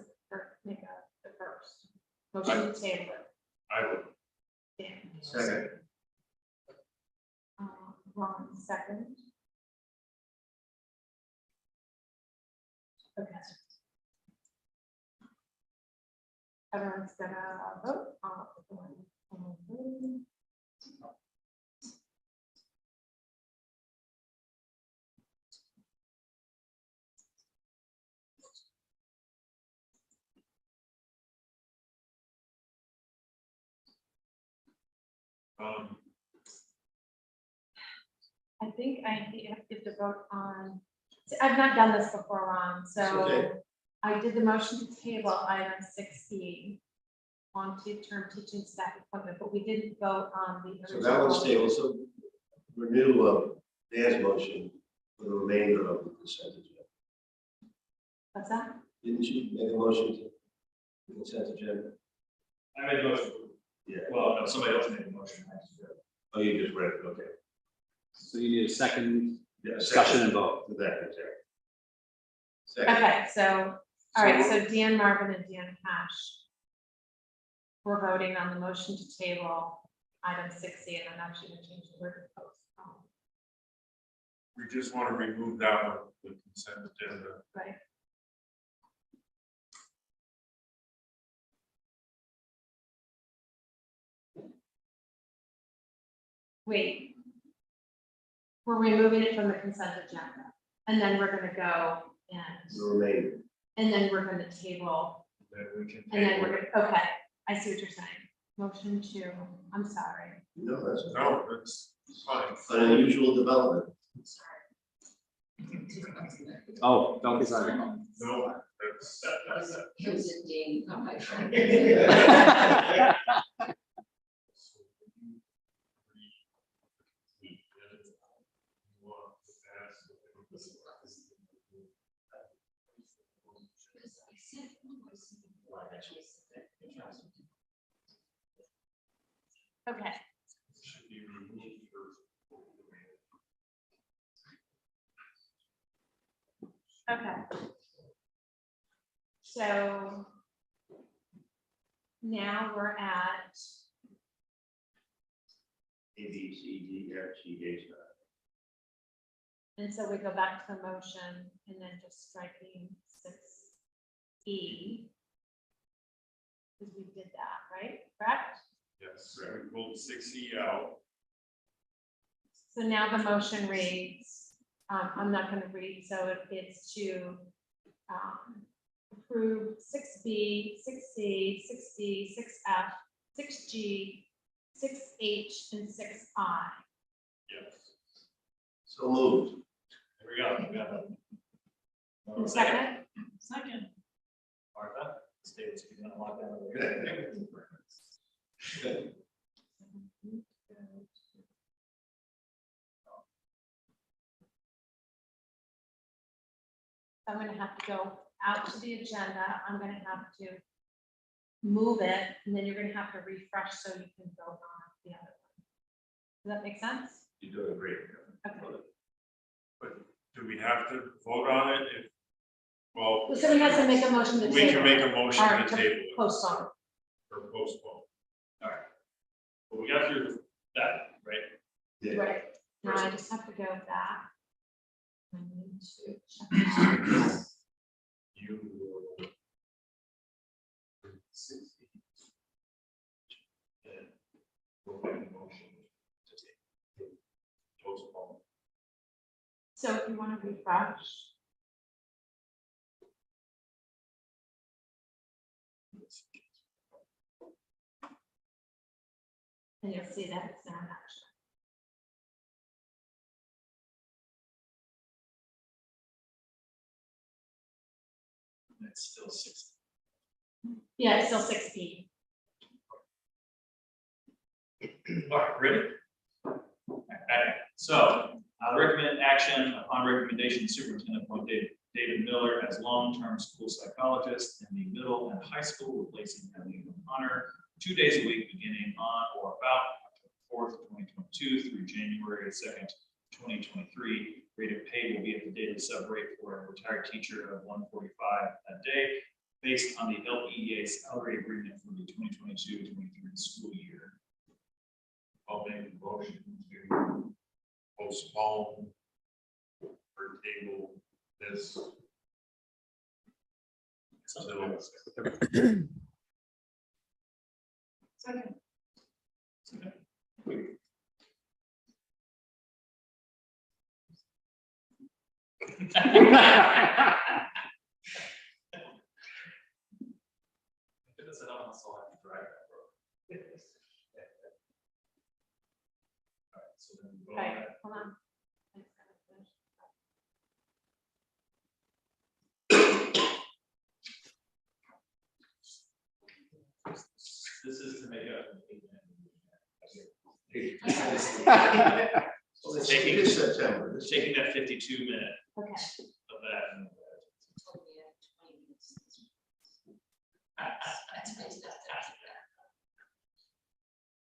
make the first? Motion to table it. I would. Dan. Second. Ron, second. Okay. Everyone's gonna vote on. I think I have to vote on, see, I've not done this before, Ron, It's okay. so I did the motion to table item 6E. On term teaching staff appointment, but we didn't vote on the. So that one's original. tabled, so renewal of Dan's motion for the remainder of the consent agenda. What's that? Didn't you make a motion to the consent agenda? I made a motion. Yeah. Well, no, somebody else made a motion. Oh, you just read it, okay. So you need a second Yeah, discussion and vote. For that, okay. Second. Okay, so, all right, so Dan Marvin and Dan Cash. We're voting on the motion to table item 6E, and I'm actually gonna change the word to postpone, We just want to remove that one, the consent agenda. right? Wait. We're removing it from the consent agenda, and then we're gonna go The remainder. and then we're gonna table, Then we can and then table we're it. gonna, okay, I see what you're saying. Motion to, I'm sorry. No, that's No, it's fine. an unusual development. Oh, don't get started. No, that's. It was a ding on my phone. Okay, Should be removed first. okay. So now we're at, A, B, C, D, F, G, H, I. And so we go back to the motion and then just striking 6E. Because we did that, right? Correct? Yes, we pulled 6E out. So now the motion reads, I'm not gonna read, so it's to approve 6B, 6C, 6D, 6F, 6G, 6H, and 6I. Yes. So moved. There we go. We got it. And second, Second. Martha, David's gonna lock down over there. I'm gonna have to go out to the agenda, I'm gonna have to move it, and then you're gonna have to refresh so you can vote on the other one. Does that make sense? You're doing great. Okay. But do we have to vote on it if, well, Well, somebody has to make a motion to table. we can make a motion Or to table it Postpone. or postpone. All right. Well, we got through that, right? Right, now I just have to go back. I need to check this. You will. 6E. And we'll make a motion to take postpone. So if you want to refresh. And you'll see that it's not action. It's still 6. Yeah, it's still 6P. All right, ready? Okay, so, the recommended action upon recommendation, superintendent appoint David Miller as long-term school psychologist in the middle and high school, replacing Emily O'Connor, 2 days a week, beginning on or about October 4th, 2022 through January 2nd, 2023. Rate of pay will be at the daily sub rate for a retired teacher of $145 a day, based on the LEA salary agreement for the 2022-23 school year. I'll make a motion to postpone or table this. Until Second. It doesn't also have to drive that road. All right, so then we vote on Okay, that. hold on. This is to make up. Well, it's Taking- this September. It's taking that 52-minute Okay, of that. and, Told me at 20 minutes. That's my stuff.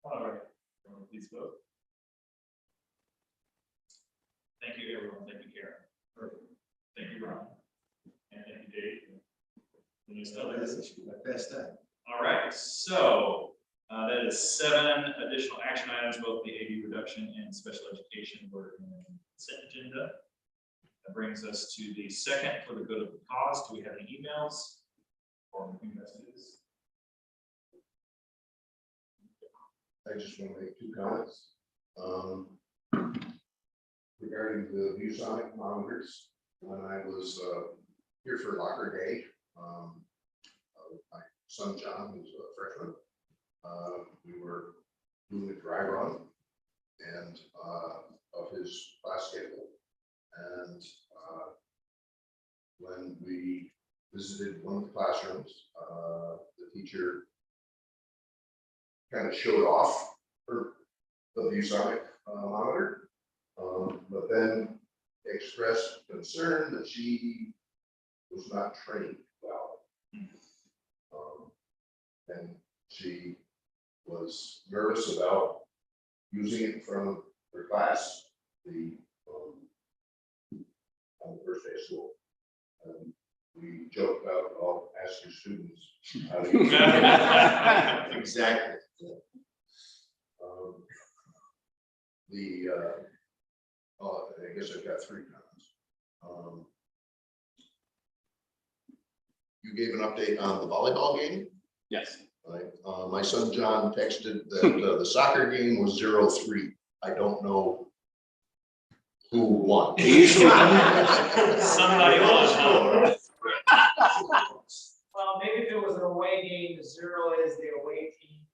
All right, everyone please vote. Thank you, everyone. Thank you, Karen. Thank you, Ron. And thank you, Dave. And you still there? I passed that. All right, so that is 7 additional action items, both the AD reduction and special education were in the consent agenda. That brings us to the second for the good of the cause. Do we have any emails or new messages? I just want to make 2 comments. Regarding the ViewSonic monitors, when I was here for Locker Day, with my son John, who's a freshman, we were doing a dry run and of his class schedule. And when we visited one of the classrooms, the teacher kind of showed off her the ViewSonic monitor, but then expressed concern that she was not trained well. And she was nervous about using it in front of her class on the first day of school. And we joked about, I'll ask your students how to use it. Exactly. guess I've got three comments. You gave an update on the volleyball game, Yes. right? My son John texted that the soccer game was 0-3. I don't know who won. Somebody won. Well, maybe if it was an away game, the 0 is the away team.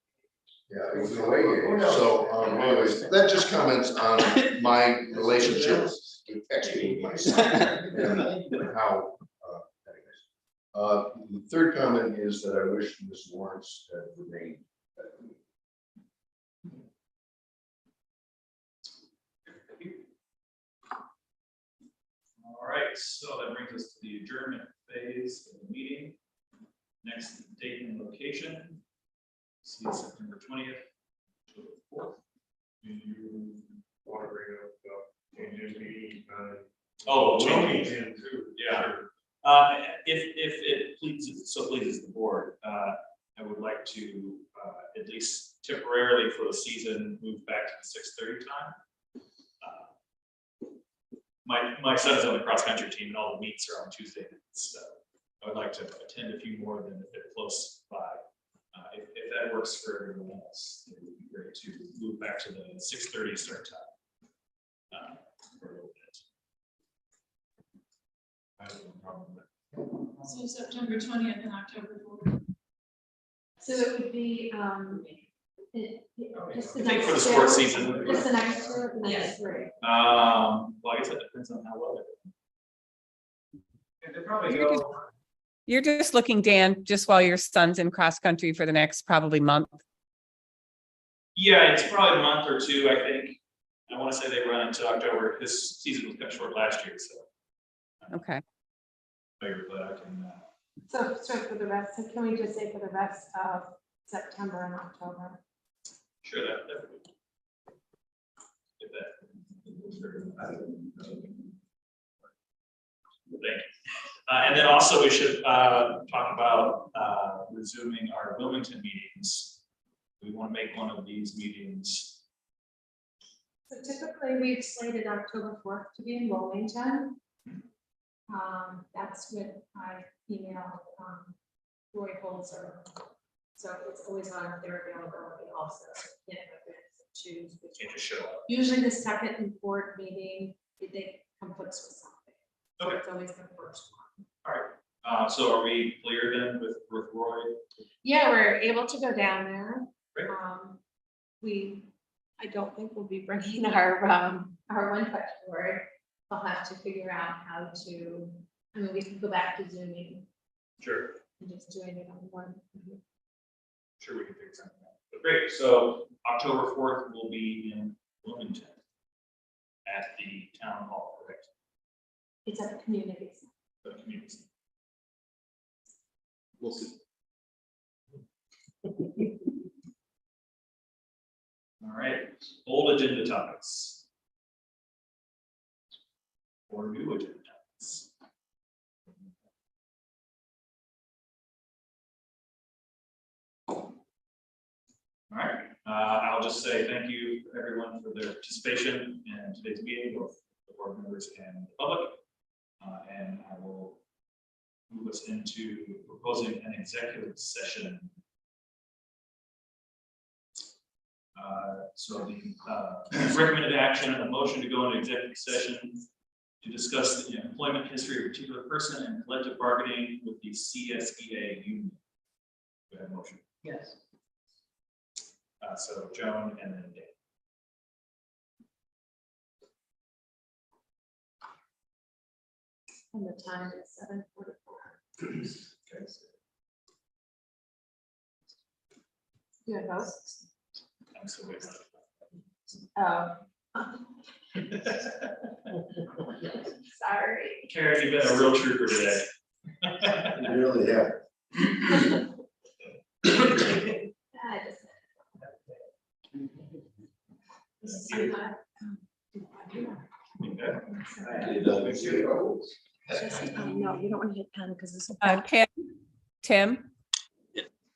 Yeah, it was an away game. So anyways, that just comments on my relationship with texting with my son and how, anyways. The third comment is that I wish Ms. Lawrence had remained at the meeting. All right, so that brings us to the adjournment phase of the meeting. Next date and location. See September 20th. to the 4th. Do you want to bring up changing meeting time? Oh, Changing changing. in too. Yeah. Sure. If it pleases, so pleases the board, I would like to, at least temporarily for the season, move back to the 6:30 time. My son's on the cross-country team and all the meets are on Tuesday nights, so I would like to attend a few more than if they're close by. If that works for everyone else, it would be great to move back to the 6:30 start time. For a little bit. I have no problem with that. So September 20th and October 4th. So it would be, just the I think for the next sports two, season. just the next two, the Yes. next three. Well, I guess that depends on how well it. And they probably go, You're just looking, Dan, just while your son's in cross country for the next probably month. Yeah, it's probably a month or two, I think. I want to say they run into October. His season was cut short last year, so. Okay. Figure, but I can, So for the rest, so can we just say for the rest of September and October? sure that. Would- If that. Thank you. And then also we should talk about resuming our Wilmington meetings. We want to make one of these meetings. So typically, we've slated October 4th to be in Wilmington. That's when I emailed Roy Holzer. So it's always on their availability also. So you can't have to choose. which Can't one. just show up. Usually the second and fourth meeting, they conflicts with something. So Okay. it's always the first one. All right. So are we clear then with Roy? Yeah, we're able to go down there. Great. I don't think we'll be bringing our one touch board. I'll have to figure out how to, I mean, we can go back to Zooming Sure. and just doing it on one. Sure, we can figure something out. But great, so October 4th will be in Wilmington at the town hall, correct? It's at the community center. The community. We'll see. All right, old agenda topics. Or new agenda topics. All right, I'll just say thank you everyone for their participation in today's meeting, both the board members and the public. And I will move us into proposing an executive session. So the recommended action, a motion to go into executive session to discuss the employment history of a particular person and collective bargaining with the CSEA union. Do I have a motion? yes. So Joan and then Dave. And the time is 7:44. Okay. You have those? I'm so waiting. Oh. Sorry. Karen, you've been a real trooper today. You really have. I just- Okay. No, you don't want to hit pen because it's. Tim,